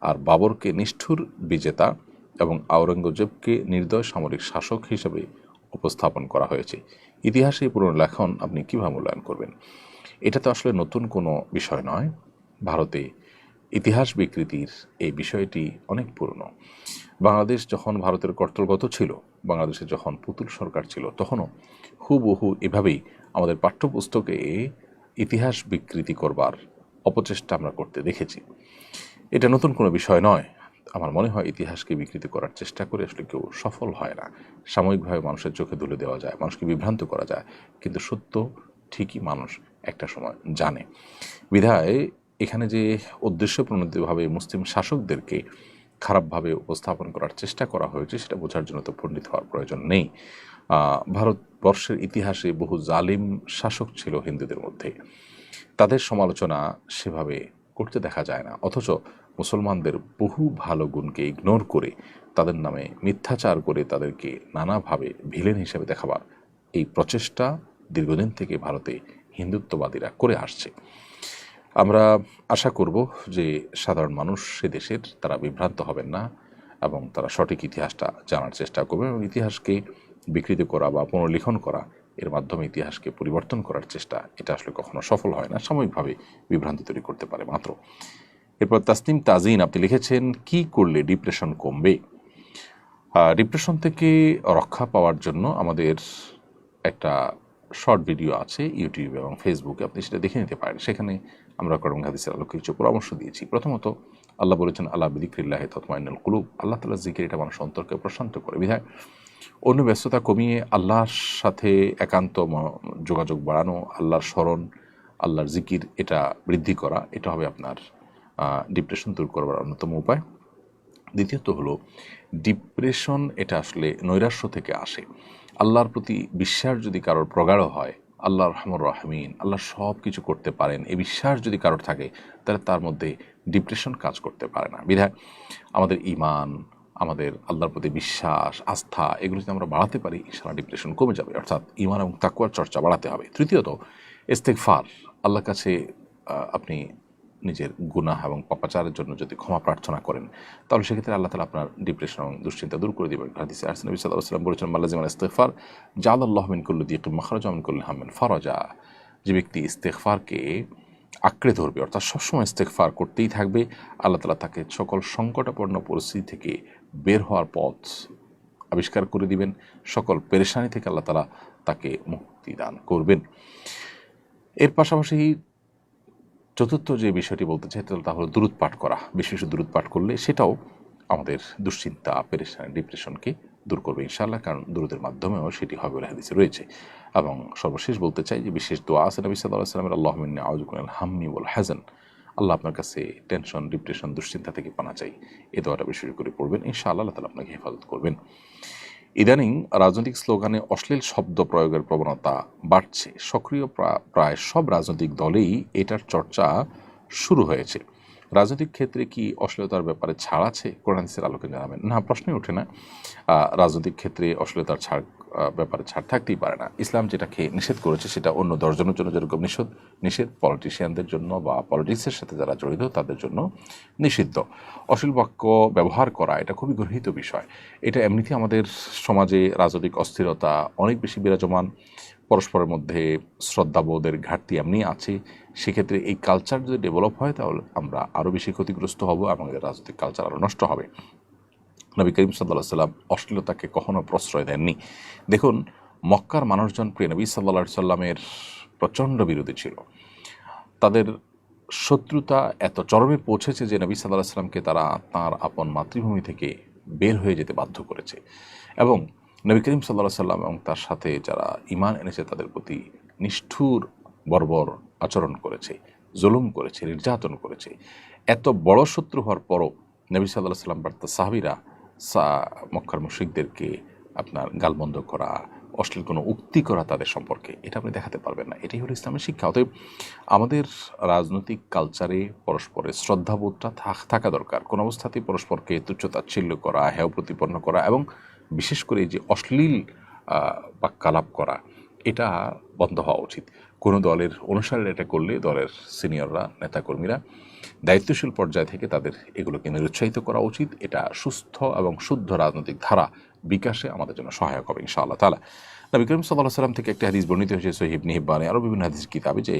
আর বাবরকে নিষ্ঠুর বিজেতা এবং আওরঙ্গজেবকে নির্দয় সামরিক শাসক হিসেবে উপস্থাপন করা হয়েছে। ইতিহাসে এই পুরনো লেখন আপনি কীভাবে মূল্যায়ন করবেন? এটা তো আসলে নতুন কোনো বিষয় নয়। ভারতে ইতিহাস বিকৃতির এই বিষয়টি অনেক পুরনো। বাংলাদেশ যখন ভারতের কর্তৃগত ছিল, বাংলাদেশে যখন পুতুল সরকার ছিল, তখনও হুবহু এভাবেই আমাদের পাঠ্যপুস্তকে ইতিহাস বিকৃতি করবার অপচেষ্টা আমরা করতে দেখেছি। এটা নতুন কোনো বিষয় নয়। আমার মনে হয় ইতিহাসকে বিকৃতি করার চেষ্টা করে আসলে কেউ সফল হয় না। সাময়িকভাবে মানুষের চোখে ধুলে দেওয়া যায়, মানুষকে বিভ্রান্ত করা যায়, কিন্তু সত্য ঠিকই মানুষ একটা সময় জানে। বিধায় এখানে যে উদ্দেশ্যপ্রণোদিতভাবে মুসলিম শাসকদেরকে খারাপভাবে উপস্থাপন করার চেষ্টা করা হয়েছে সেটা বোঝার জন্য তো পণ্ডিত হওয়ার প্রয়োজন নেই। ভারতবর্ষের ইতিহাসে বহু জালিম শাসক ছিল হিন্দুদের মধ্যে, তাদের সমালোচনা সেভাবে করতে দেখা যায় না। অথচ মুসলমানদের বহু ভালো গুণকে ইগনোর করে তাদের নামে মিথ্যাচার করে তাদেরকে নানাভাবে ভিলেন হিসেবে দেখাবার এই প্রচেষ্টা দীর্ঘদিন থেকে ভারতে হিন্দুত্ববাদীরা করে আসছে। আমরা আশা করব যে সাধারণ মানুষ সে দেশের তারা বিভ্রান্ত হবেন না এবং তারা সঠিক ইতিহাসটা জানার চেষ্টা করবেন এবং ইতিহাসকে বিকৃত করা বা পুনর্লিখন করা, এর মাধ্যমে ইতিহাসকে পরিবর্তন করার চেষ্টা, এটা আসলে কখনো সফল হয় না, সাময়িকভাবে বিভ্রান্তি তৈরি করতে পারে মাত্র। এরপর তাসনিম তাজিন আপনি লিখেছেন, কি করলে ডিপ্রেশন কমবে? ডিপ্রেশন থেকে রক্ষা পাওয়ার জন্য আমাদের একটা শর্ট ভিডিও আছে ইউটিউবে এবং ফেসবুকে, আপনি সেটা দেখে নিতে পারেন। সেখানে আমরা কোরআন হাদিসের আলোকে কিছু পরামর্শ দিয়েছি। প্রথমত, আল্লাহ বলেছেন আল্লাহ বিযিকরিল্লাহি তাতমাইন্নুল কুলুব, আল্লাহ তাআলার জিকির এটা মানুষ অন্তরকে প্রশান্ত করে। বিধায় অন্য ব্যস্ততা কমিয়ে আল্লাহর সাথে একান্ত যোগাযোগ বাড়ানো, আল্লাহর স্মরণ, আল্লাহর জিকির এটা বৃদ্ধি করা, এটা হবে আপনার ডিপ্রেশন দূর করবার অন্যতম উপায়। দ্বিতীয়ত হলো, ডিপ্রেশন এটা আসলে নৈরাশ্য থেকে আসে। আল্লাহর প্রতি বিশ্বাস যদি কারোর প্রগাঢ় হয়, আল্লাহ রহমান রাহমিন, আল্লাহ সব কিছু করতে পারেন, এই বিশ্বাস যদি কারোর থাকে, তাহলে তার মধ্যে ডিপ্রেশন কাজ করতে পারে না। বিধায় আমাদের ঈমান, আমাদের আল্লাহর প্রতি বিশ্বাস, আস্থা, এগুলো যদি আমরা বাড়াতে পারি, ইনশাআল্লাহ ডিপ্রেশন কমে যাবে। অর্থাৎ ঈমান এবং তাকওয়ার চর্চা বাড়াতে হবে। তৃতীয়ত, ইস্তেগফার, আল্লাহর কাছে আপনি নিজের গুনাহ এবং পাপাচারের জন্য যদি ক্ষমা প্রার্থনা করেন, তাহলে সেক্ষেত্রে আল্লাহ তাআলা আপনার ডিপ্রেশন এবং দুশ্চিন্তা দূর করে দেবেন। হাদিসে আসছে নবী সাল্লাল্লাহু আলাইহি ওয়াসাল্লাম বলেছেন, মাল্লাজিমাল ইস্তিগফার জাআলাল্লাহু মিন কুল্লি দিকিন মাখরাজা ওয়া মিন কুল্লি হাম্মিন ফারাজা। যে ব্যক্তি ইস্তেগফারকে আঁকড়ে ধরবে, অর্থাৎ সবসময় ইস্তেগফার করতেই থাকবে, আল্লাহ তাআলা তাকে সকল সংকটাপন্ন পরিস্থিতি থেকে বের হওয়ার পথ আবিষ্কার করে দিবেন, সকল পেরেশানি থেকে আল্লাহ তাআলা তাকে মুক্তি দান করবেন। এর পাশাপাশি চতুর্থ যে বিষয়টি বলতে চাই তা হলো দুরূদ পাঠ করা। বিশেষ দুরূদ পাঠ করলে সেটাও আমাদের দুশ্চিন্তা, পেরেশানি, ডিপ্রেশনকে দূর করবে ইনশাআল্লাহ, কারণ দুরূদের মাধ্যমেও সেটি হবে বলে হাদিসে রয়েছে। এবং সর্বশেষ বলতে চাই যে বিশেষ দোয়া আছে নবী সাল্লাল্লাহু আলাইহি ওয়াসাল্লামের, আল্লাহুম্মা ইন্নী আউযু বিকা মিনাল হাম্মি ওয়াল হাযান, আল্লাহ আপনার কাছে টেনশন, ডিপ্রেশন, দুশ্চিন্তা থেকে পানা চাই। এই দোয়াটা বেশি করে পড়বেন, ইনশাআল্লাহ আল্লাহ তাআলা আপনাকে হেফাজত করবেন। ইদানিং রাজনৈতিক স্লোগানে অশ্লীল শব্দ প্রয়োগের প্রবণতা বাড়ছে। সক্রিয় প্রায় সব রাজনৈতিক দলেই এটার চর্চা শুরু হয়েছে। রাজনৈতিক ক্ষেত্রে কি অশ্লীলতার ব্যাপারে ছাড় আছে? কোরআন হাদিসের আলোকে জানাবেন। না, প্রশ্নই ওঠে না। রাজনৈতিক ক্ষেত্রে অশ্লীলতার ব্যাপারে ছাড় থাকতেই পারে না। ইসলাম যেটাকে নিষেধ করেছে সেটা অন্য 10 জনের জন্য যেরকম নিষেধ, পলিটিশিয়ানদের জন্য বা পলিটিক্সের সাথে যারা জড়িত তাদের জন্য নিষিদ্ধ। অশ্লীল বাক্য ব্যবহার করা এটা খুবই গর্হিত বিষয়। এটা এমনিতেই আমাদের সমাজে রাজনৈতিক অস্থিরতা অনেক বেশি বিরাজমান, পরস্পরের মধ্যে শ্রদ্ধাবোধের ঘাটতি এমনি আছে। সেক্ষেত্রে এই কালচার যদি ডেভেলপ হয় তাহলে আমরা আরও বেশি ক্ষতিগ্রস্ত হব এবং আমাদের রাজনৈতিক কালচার আরও নষ্ট হবে। নবী করিম সাল্লাল্লাহু আলাইহি সাল্লাম অশ্লীলতাকে কখনো প্রশ্রয় দেননি। দেখুন, মক্কার মানুষজন প্রিয় নবী সাল্লাল্লাহু আলাইহি সাল্লামের প্রচণ্ড বিরোধী ছিল। তাদের শত্রুতা এত চরমে পৌঁছেছে যে নবী সাল্লাল্লাহু আলাইহি সাল্লামকে তারা তাঁর আপন মাতৃভূমি থেকে বের হয়ে যেতে বাধ্য করেছে এবং নবী করিম সাল্লাল্লাহু আলাইহি সাল্লাম এবং তার সাথে যারা ঈমান এনেছে তাদের প্রতি নিষ্ঠুর বর্বর আচরণ করেছে, জুলুম করেছে, নির্যাতন করেছে। এত বড় শত্রু হওয়ার পরও নবী সাল্লাল্লাহু আলাইহি সাল্লাম বা তার সাহাবীরা মক্কার মুশরিকদেরকে আপনার গালমন্দ করা, অশ্লীল কোনো উক্তি করা তাদের সম্পর্কে, এটা আপনি দেখাতে পারবেন না। এটাই হলো ইসলামের শিক্ষা। অতএব আমাদের রাজনৈতিক কালচারে পরস্পরের শ্রদ্ধাবোধটা থাকা দরকার। কোনো অবস্থাতেই পরস্পরকে তুচ্ছতাচ্ছিল্য করা, হেয় প্রতিপন্ন করা এবং বিশেষ করে যে অশ্লীল বাক্যালাপ করা, এটা বন্ধ হওয়া উচিত। কোনো দলের অনুসারীরা এটা করলে দলের সিনিয়ররা, নেতাকর্মীরা দায়িত্বশীল পর্যায় থেকে তাদের এগুলোকে নিরুৎসাহিত করা উচিত। এটা সুস্থ এবং শুদ্ধ রাজনৈতিক ধারা বিকাশে আমাদের জন্য সহায়ক হবে ইনশাআল্লাহ তাআলা। নবী করিম সাল্লাল্লাহু আলাইহি ওয়াসাল্লাম থেকে একটা হাদিস বর্ণিত হয়েছে সহিহ ইবনে হিব্বানে, আরও বিভিন্ন হাদিস কিতাবে, যে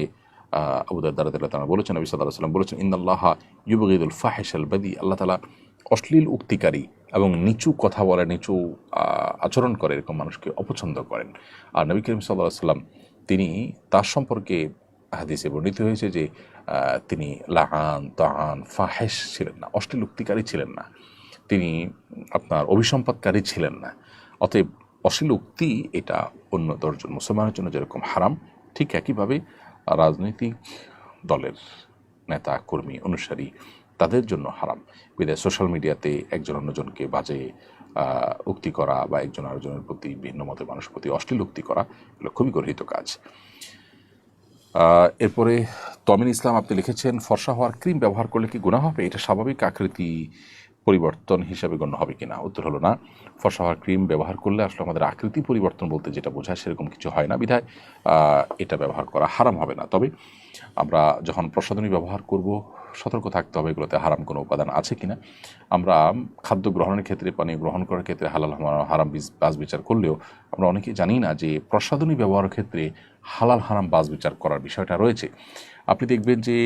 আবু দারদা রাদিয়াল্লাহু তাআলা বলেছেন, নবী সাল্লাল্লাহু আলাইহি ওয়াসাল্লাম বলেছেন, ইন্নাল্লাহা ইউবগিদুল ফাহিশাল বাদি, আল্লাহ তাআলা অশ্লীল উক্তিকারী এবং নিচু কথা বলে, নিচু আচরণ করে এরকম মানুষকে অপছন্দ করেন। আর নবী করিম সাল্লাল্লাহু আলাইহি ওয়াসাল্লাম তিনি তার সম্পর্কে হাদিসে বর্ণিত হয়েছে যে তিনি লাআন তাআন ফাহিশ ছিলেন না, অশ্লীল উক্তিকারী ছিলেন না, তিনি আপনার অভিসম্পাদকারী ছিলেন না। অতএব অশ্লীল উক্তি এটা অন্য দশজন মুসলমানের জন্য যেরকম হারাম, ঠিক একইভাবে রাজনৈতিক দলের নেতা কর্মী অনুসারী তাদের জন্য হারাম। বিদায় সোশ্যাল মিডিয়াতে একজন অন্যজনকে বাজে উক্তি করা বা একজন আরেকজনের প্রতি, ভিন্ন মতের মানুষের প্রতি অশ্লীল উক্তি করা, এগুলো খুবই গর্হিত কাজ। এরপরে তমিন ইসলাম আপনি লিখেছেন, ফর্সা হওয়ার ক্রিম ব্যবহার করলে কি গুনাহ হবে? এটা স্বাভাবিক আকৃতি পরিবর্তন হিসাবে গণ্য হবে কিনা? উত্তর হলো না। ফর্সা হওয়ার ক্রিম ব্যবহার করলে আসলে আমাদের আকৃতি পরিবর্তন বলতে যেটা বোঝায় সেরকম কিছু হয় না, বিধায় এটা ব্যবহার করা হারাম হবে না। তবে আমরা যখন প্রসাধনী ব্যবহার করব সতর্ক থাকতে হবে এগুলোতে হারাম কোনো উপাদান আছে কিনা। আমরা খাদ্য গ্রহণের ক্ষেত্রে, পানীয় গ্রহণ করার ক্ষেত্রে হালাল হারাম বাজ বিচার করলেও আমরা অনেকেই জানি না যে প্রসাধনী ব্যবহারের ক্ষেত্রে হালাল হারাম বাজ বিচার করার বিষয়টা রয়েছে। আপনি দেখবেন যে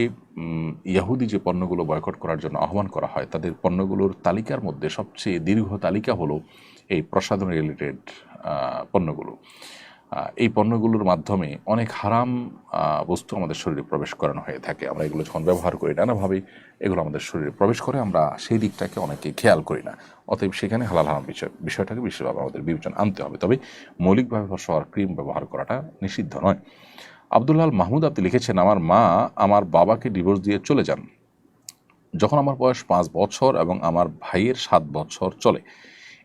ইহুদি যে পণ্যগুলো বয়কট করার জন্য আহ্বান করা হয়, তাদের পণ্যগুলোর তালিকার মধ্যে সবচেয়ে দীর্ঘ তালিকা হলো এই প্রসাধনী রিলেটেড পণ্যগুলো। এই পণ্যগুলোর মাধ্যমে অনেক হারাম বস্তু আমাদের শরীরে প্রবেশ করানো হয়ে থাকে। আমরা এগুলো যখন ব্যবহার করি নানাভাবে এগুলো আমাদের শরীরে প্রবেশ করে, আমরা সেই দিকটাকে অনেকে খেয়াল করি না। অতএব সেখানে হালাল হারাম বিষয়টাকে বিশেষভাবে আমাদের বিবেচনা আনতে হবে। তবে মৌলিকভাবে ফর্সা হওয়ার ক্রিম ব্যবহার করাটা নিষিদ্ধ নয়। আব্দুল্লাহ মাহমুদ আপনি লিখেছেন, আমার মা আমার বাবাকে ডিভোর্স দিয়ে চলে যান যখন আমার বয়স 5 বছর এবং আমার ভাইয়ের 7 বছর চলে।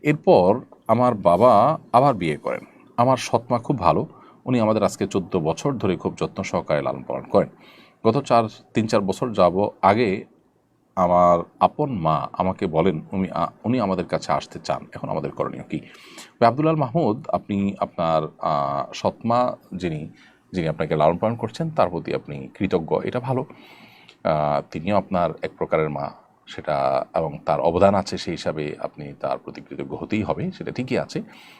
এরপর আমার বাবা আবার বিয়ে করেন। আমার সৎমা খুব ভালো, উনি আমাদের আজকে 14 বছর ধরে খুব যত্ন সহকারে লালন পালন করেন। গত 3-4 বছর আগে আমার আপন মা আমাকে বলেন উনি আমাদের কাছে আসতে চান, এখন আমাদের করণীয় কি? আব্দুল্লাহ মাহমুদ, আপনি আপনার সৎমা যিনি আপনাকে লালন পালন করছেন তার প্রতি আপনি কৃতজ্ঞ, এটা ভালো। তিনিও আপনার এক প্রকারের মা, সেটা এবং তার অবদান আছে, সেই হিসাবে আপনি তার প্রতি কৃতজ্ঞ হতেই হবে, সেটা ঠিকই আছে।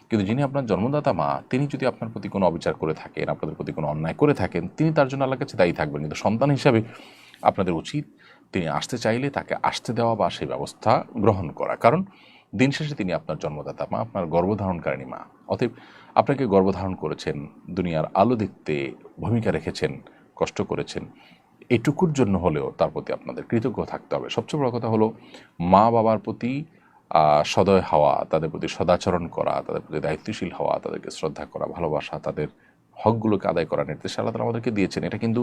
কিন্তু যিনি আপনার জন্মদাতা মা, তিনি যদি আপনার প্রতি কোনো অবিচার করে থাকেন, আপনাদের প্রতি কোনো অন্যায় করে থাকেন, তিনি তার জন্য আল্লাহর কাছে দায়ী থাকবেন। কিন্তু সন্তান হিসাবে আপনাদের উচিত তিনি আসতে চাইলে তাকে আসতে দেওয়া বা সেই ব্যবস্থা গ্রহণ করা, কারণ দিন শেষে তিনি আপনার জন্মদাতা মা, আপনার গর্ভধারণকারিণী মা। অতএব আপনাকে গর্ভধারণ করেছেন, দুনিয়ার আলো দেখতে ভূমিকা রেখেছেন, কষ্ট করেছেন, এটুকুর জন্য হলেও তার প্রতি আপনাদের কৃতজ্ঞ থাকতে হবে। সবচেয়ে বড় কথা হলো মা বাবার প্রতি সদয় হওয়া, তাদের প্রতি সদাচরণ করা, তাদের প্রতি দায়িত্বশীল হওয়া, তাদেরকে শ্রদ্ধা করা, ভালোবাসা, তাদের হকগুলোকে আদায় করার নির্দেশ আল্লাহ তাআলা আমাদেরকে দিয়েছেন। এটা কিন্তু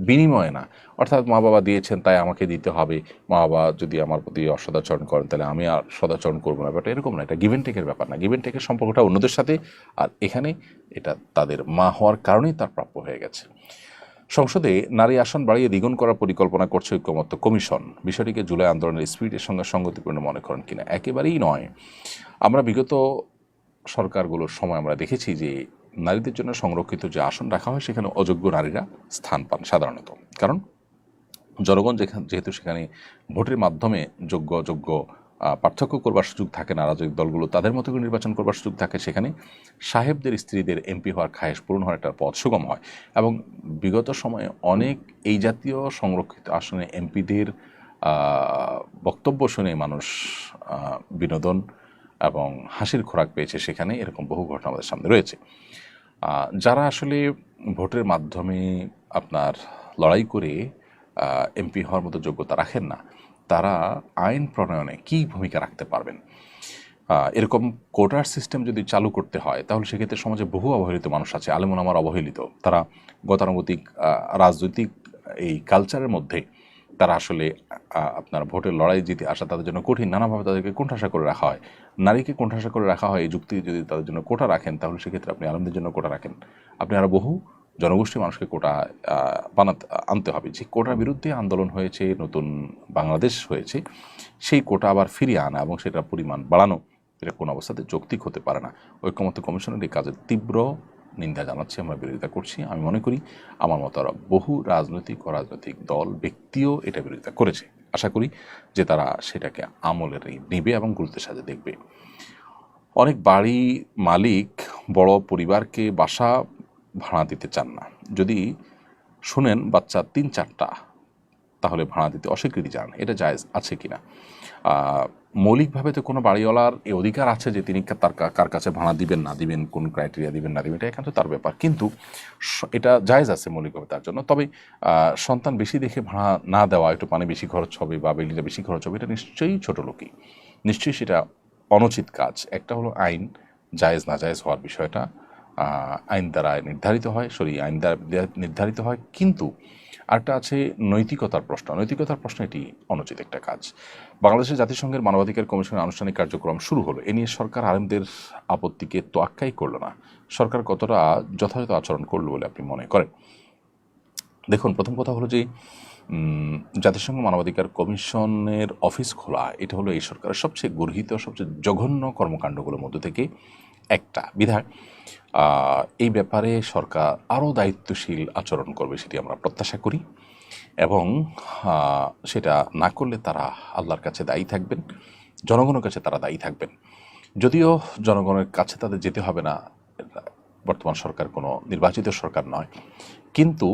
বিনিময়ে না, অর্থাৎ মা বাবা দিয়েছেন তাই আমাকে দিতে হবে, মা বাবা যদি আমার প্রতি অসদাচরণ করেন তাহলে আমি আর সদাচরণ করবো না, ব্যাপারটা এরকম না। এটা গিভ অ্যান্ড টেকের ব্যাপার না, গিভ অ্যান্ড টেকের সম্পর্কটা অন্যদের সাথে, আর এখানে এটা তাদের মা হওয়ার কারণেই তার প্রাপ্য হয়ে গেছে। সংসদে নারী আসন বাড়িয়ে দ্বিগুণ করার পরিকল্পনা করছে ঐক্যমত্য কমিশন। বিষয়টিকে জুলাই আন্দোলনের স্পিরিটের সঙ্গে সঙ্গতিপূর্ণ মনে করেন কিনা? একেবারেই নয়। আমরা বিগত সরকারগুলোর সময় আমরা দেখেছি যে নারীদের জন্য সংরক্ষিত যে আসন রাখা হয় সেখানে অযোগ্য নারীরা স্থান পান সাধারণত, কারণ জনগণ যেহেতু সেখানে ভোটের মাধ্যমে যোগ্য পার্থক্য করবার সুযোগ থাকে না, রাজনৈতিক দলগুলো তাদের মতো করে নির্বাচন করবার সুযোগ থাকে, সেখানে সাহেবদের স্ত্রীদের এমপি হওয়ার খায়েশ পূরণ হওয়ার একটা পথ সুগম হয়। এবং বিগত সময়ে অনেক এই জাতীয় সংরক্ষিত আসনে এমপিদের বক্তব্য শুনে মানুষ বিনোদন এবং হাসির খোরাক পেয়েছে, সেখানে এরকম বহু ঘটনা আমাদের সামনে রয়েছে। যারা আসলে ভোটের মাধ্যমে আপনার লড়াই করে এমপি হওয়ার মতো যোগ্যতা রাখেন না, তারা আইন প্রণয়নে কী ভূমিকা রাখতে পারবেন? এরকম কোটার সিস্টেম যদি চালু করতে হয় তাহলে সেক্ষেত্রে সমাজে বহু অবহেলিত মানুষ আছে, আলেম ওলামার অবহেলিত, তারা গতানুগতিক রাজনৈতিক এই কালচারের মধ্যে তারা আসলে আপনার ভোটের লড়াই জিতে আসা তাদের জন্য কঠিন, নানাভাবে তাদেরকে কোণঠাসা করে রাখা হয়। নারীকে কোণঠাসা করে রাখা হয়, এই যুক্তি যদি তাদের জন্য কোটা রাখেন তাহলে সেক্ষেত্রে আপনি আলেমদের জন্য কোটা রাখেন, আপনি আরও বহু জনগোষ্ঠীর মানুষকে কোটা আনতে হবে। যে কোটার বিরুদ্ধে আন্দোলন হয়েছে, নতুন বাংলাদেশ হয়েছে, সেই কোটা আবার ফিরিয়ে আনা এবং সেটার পরিমাণ বাড়ানো, এটা কোনো অবস্থাতে যৌক্তিক হতে পারে না। ঐক্যমত্য কমিশনের এই কাজের তীব্র নিন্দা জানাচ্ছি, আমরা বিরোধিতা করছি। আমি মনে করি আমার মতো আরও বহু রাজনৈতিক দল, ব্যক্তিও এটা বিরোধিতা করেছে। আশা করি যে তারা সেটাকে আমলের নেবে এবং গুরুত্বের সাথে দেখবে। অনেক বাড়ি মালিক বড় পরিবারকে বাসা ভাড়া দিতে চান না। যদি শুনেন বাচ্চা 3-4টা, তাহলে ভাড়া দিতে অস্বীকৃতি জানান, এটা জায়েজ আছে কিনা? মৌলিকভাবে তো কোনো বাড়িওয়ালার এই অধিকার আছে যে তিনি তার কার কাছে ভাড়া দিবেন না দিবেন, কোন ক্রাইটেরিয়া দিবেন না দিবেন, এটা একান্ত তার ব্যাপার। কিন্তু এটা জায়েজ আছে মৌলিকভাবে তার জন্য। তবে সন্তান বেশি দেখে ভাড়া না দেওয়া, একটু পানি বেশি খরচ হবে বা বিল্ডিংটা বেশি খরচ হবে, এটা নিশ্চয়ই ছোট লোকই, নিশ্চয়ই সেটা অনুচিত কাজ। একটা হলো আইন জায়েজ না জায়েজ হওয়ার বিষয়টা আইন দ্বারা নির্ধারিত হয়, আইন দ্বারা নির্ধারিত হয়। কিন্তু আরেকটা আছে নৈতিকতার প্রশ্ন। নৈতিকতার প্রশ্ন এটি অনুচিত একটা কাজ। বাংলাদেশের জাতিসংঘের মানবাধিকার কমিশনের আনুষ্ঠানিক কার্যক্রম শুরু হলো, এ নিয়ে সরকার আলেমদের আপত্তিকে তোয়াক্কাই করলো না। সরকার কতটা যথাযথ আচরণ করলো বলে আপনি মনে করেন? দেখুন, প্রথম কথা হলো যে জাতিসংঘ মানবাধিকার কমিশনের অফিস খোলা, এটা হলো এই সরকারের সবচেয়ে গর্হিত, সবচেয়ে জঘন্য কর্মকাণ্ডগুলোর মধ্যে থেকে একটা। বিধায় এই ব্যাপারে সরকার আরও দায়িত্বশীল আচরণ করবে সেটি আমরা প্রত্যাশা করি, এবং সেটা না করলে তারা আল্লাহর কাছে দায়ী থাকবেন, জনগণের কাছে তারা দায়ী থাকবেন। যদিও জনগণের কাছে তাদের যেতে হবে না, বর্তমান সরকার কোনো নির্বাচিত সরকার নয়, কিন্তু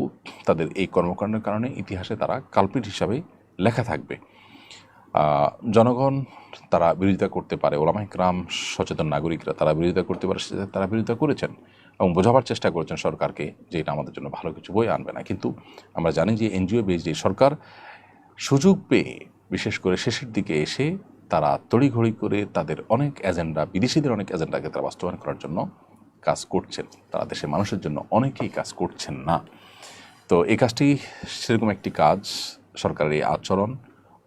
তাদের এই কর্মকাণ্ডের কারণে ইতিহাসে তারা কালপ্রিট হিসাবে লেখা থাকবে। জনগণ তারা বিরোধিতা করতে পারে, ওলামা ইকরাম, সচেতন নাগরিকরা তারা বিরোধিতা করতে পারে, তারা বিরোধিতা করেছেন এবং বোঝাবার চেষ্টা করেছেন সরকারকে যে এটা আমাদের জন্য ভালো কিছু বই আনবে না। কিন্তু আমরা জানি যে এনজিও বেস যে সরকার, সুযোগ পেয়ে বিশেষ করে শেষের দিকে এসে তারা তড়িঘড়ি করে তাদের অনেক এজেন্ডা, বিদেশিদের অনেক এজেন্ডাকে তারা বাস্তবায়ন করার জন্য কাজ করছেন। তারা দেশের মানুষের জন্য অনেকেই কাজ করছেন না। তো এই কাজটি সেরকম একটি কাজ। সরকারের এই আচরণ,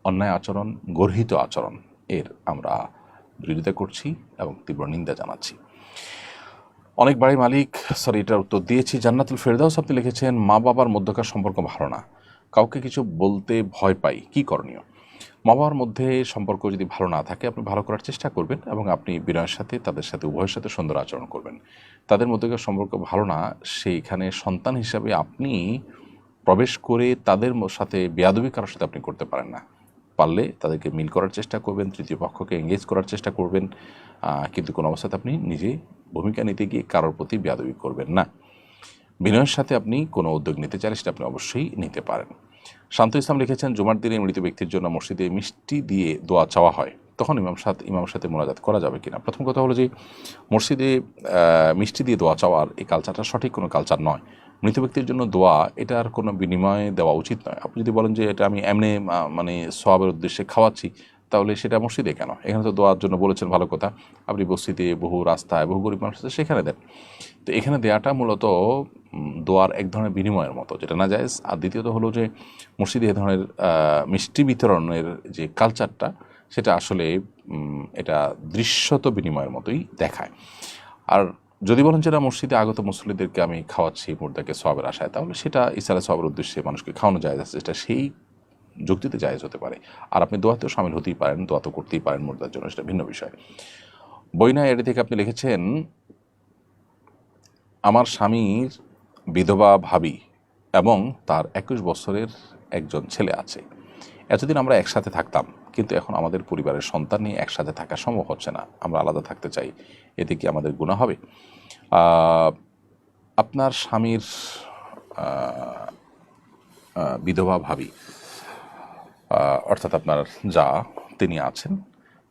অন্যায় আচরণ, গর্হিত আচরণ, এর আমরা বিরোধিতা করছি এবং তীব্র নিন্দা জানাচ্ছি। অনেক বাড়ির মালিক, এটার উত্তর দিয়েছি। জান্নাতুল ফেরদাউস আপনি লিখেছেন, মা বাবার মধ্যকার সম্পর্ক ভালো না, কাউকে কিছু বলতে ভয় পাই, কি করণীয়? মা বাবার মধ্যে সম্পর্ক যদি ভালো না থাকে, আপনি ভালো করার চেষ্টা করবেন এবং আপনি বিনয়ের সাথে তাদের সাথে উভয়ের সাথে সুন্দর আচরণ করবেন। তাদের মধ্যকার সম্পর্ক ভালো না, সেইখানে সন্তান হিসাবে আপনি প্রবেশ করে তাদের সাথে বেয়াদবি কারোর সাথে আপনি করতে পারেন না। পারলে তাদেরকে মিল করার চেষ্টা করবেন, তৃতীয় পক্ষকে এঙ্গেজ করার চেষ্টা করবেন, কিন্তু কোনো অবস্থাতে আপনি নিজে ভূমিকা নিতে গিয়ে কারোর প্রতি বেয়াদবি করবেন না। বিনয়ের সাথে আপনি কোনো উদ্যোগ নিতে চাইলে সেটা আপনি অবশ্যই নিতে পারেন। শান্ত ইসলাম লিখেছেন, জুমার দিনে মৃত ব্যক্তির জন্য মসজিদে মিষ্টি দিয়ে দোয়া চাওয়া হয়, তখন ইমামের সাথে মোনাজাত করা যাবে কিনা? প্রথম কথা হলো যে মসজিদে মিষ্টি দিয়ে দোয়া চাওয়ার এই কালচারটা সঠিক কোনো কালচার নয়। মৃত ব্যক্তির জন্য দোয়া, এটার কোনো বিনিময় দেওয়া উচিত নয়। আপনি যদি বলেন যে এটা আমি এমনি মানে সওয়াবের উদ্দেশ্যে খাওয়াচ্ছি, তাহলে সেটা মসজিদে কেন? এখানে তো দোয়ার জন্য বলেছেন, ভালো কথা, আপনি বস্তিতে বহু রাস্তায় বহু গরিব মানুষ আছে সেখানে দেন। তো এখানে দেওয়াটা মূলত দোয়ার এক ধরনের বিনিময়ের মতো, যেটা না জায়েজ। আর দ্বিতীয়ত হলো যে মসজিদে এ ধরনের মিষ্টি বিতরণের যে কালচারটা, সেটা আসলে এটা দৃশ্যত বিনিময়ের মতোই দেখায়। আর যদি বলেন যে না, মসজিদে আগত মুসল্লিদেরকে আমি খাওয়াচ্ছি মুর্দাকে সওয়াবের আশায়, তাহলে সেটা ইসলামের সওয়াবের উদ্দেশ্যে মানুষকে খাওয়ানো জায়েজ আছে, সেটা সেই যুক্তিতে জায়েজ হতে পারে। আর আপনি দোয়াতেও সামিল হতেই পারেন, দোয়া তো করতেই পারেন মুর্দার জন্য, সেটা ভিন্ন বিষয়। বইনা এডি থেকে আপনি লিখেছেন, আমার স্বামীর বিধবা ভাবি এবং তার 21 বছরের একজন ছেলে আছে। এতদিন আমরা একসাথে থাকতাম, কিন্তু এখন আমাদের পরিবারের সন্তান নিয়ে একসাথে থাকা সম্ভব হচ্ছে না, আমরা আলাদা থাকতে চাই, এতে কি আমাদের গুনাহ হবে? আপনার স্বামীর বিধবা ভাবি, অর্থাৎ আপনার যা তিনি আছেন,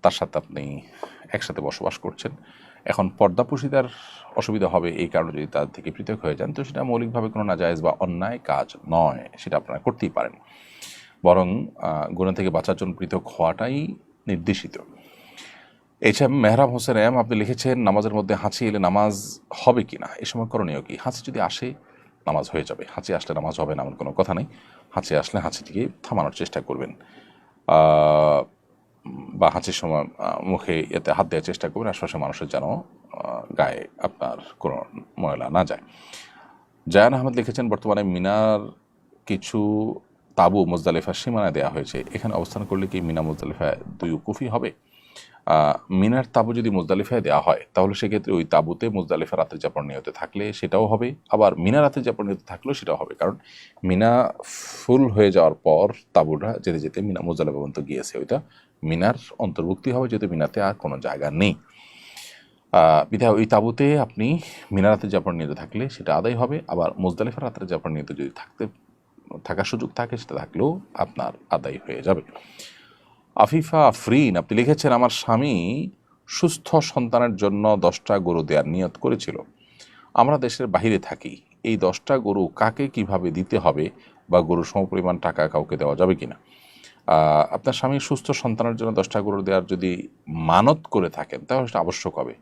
তার সাথে আপনি একসাথে বসবাস করছেন। এখন পর্দাপোশিদার অসুবিধা হবে এই কারণে যদি তার থেকে পৃথক হয়ে যান, তো সেটা মৌলিকভাবে কোনো নাজায়েজ বা অন্যায় কাজ নয়, সেটা আপনারা করতেই পারেন। বরং গুনাহ থেকে বাঁচার জন্য পৃথক হওয়াটাই নির্দেশিত। এছাড়া মেহরাব হোসেন আপনি লিখেছেন, নামাজের মধ্যে হাঁচি এলে নামাজ হবে কি না, এ সময় করণীয় কি? হাঁচি যদি আসে নামাজ হয়ে যাবে। হাঁচি আসলে নামাজ হবে না এমন কোনো কথা নেই। হাঁচি আসলে হাঁচিটিকে থামানোর চেষ্টা করবেন, বা হাঁচির সময় মুখে এতে হাত দেওয়ার চেষ্টা করবেন আশপাশের মানুষের যেন গায়ে আপনার কোনো ময়লা না যায়। জায়ান আহমেদ লিখেছেন, বর্তমানে মিনার কিছু তাঁবু মুজদালিফার সীমানায় দেওয়া হয়েছে, এখানে অবস্থান করলে কি মিনা মুজদালিফায় দুই উকুফই হবে? মিনার তাঁবু যদি মুজদালিফায় দেওয়া হয় তাহলে সেক্ষেত্রে ওই তাঁবুতে মুজদালিফা রাতের যাপন নিয়ত থাকলে সেটাও হবে, আবার মিনা রাতের যাপন নিয়ত থাকলেও সেটাও হবে। কারণ মিনা ফুল হয়ে যাওয়ার পর তাঁবুটা যেতে যেতে মিনা মুজদালিফা পর্যন্ত গিয়েছে, ওইটা মিনার অন্তর্ভুক্তি হবে, যেহেতু মিনাতে আর কোনো জায়গা নেই। বিধায় ওই তাঁবুতে আপনি মিনা রাতের যাপন নিয়ত থাকলে সেটা আদায় হবে, আবার মুজদালিফা রাতের যাপন নিয়ত যদি থাকার সুযোগ থাকে সেটা থাকলেও আপনার আদায় হয়ে যাবে। আফিফা আফরিন আপনি লিখেছেন, আমার স্বামী সুস্থ সন্তানের জন্য 10টা গরু দেওয়ার নিয়ত করেছিল। আমরা দেশের বাইরে থাকি, এই 10টা গরু কাকে কিভাবে দিতে হবে বা গরুর সমপরিমাণ টাকা কাউকে দেওয়া যাবে কিনা? আপনার স্বামী সুস্থ সন্তানের জন্য 10টা গরু দেওয়ার যদি মানত করে থাকেন তাহলে সেটা আবশ্যক হবে।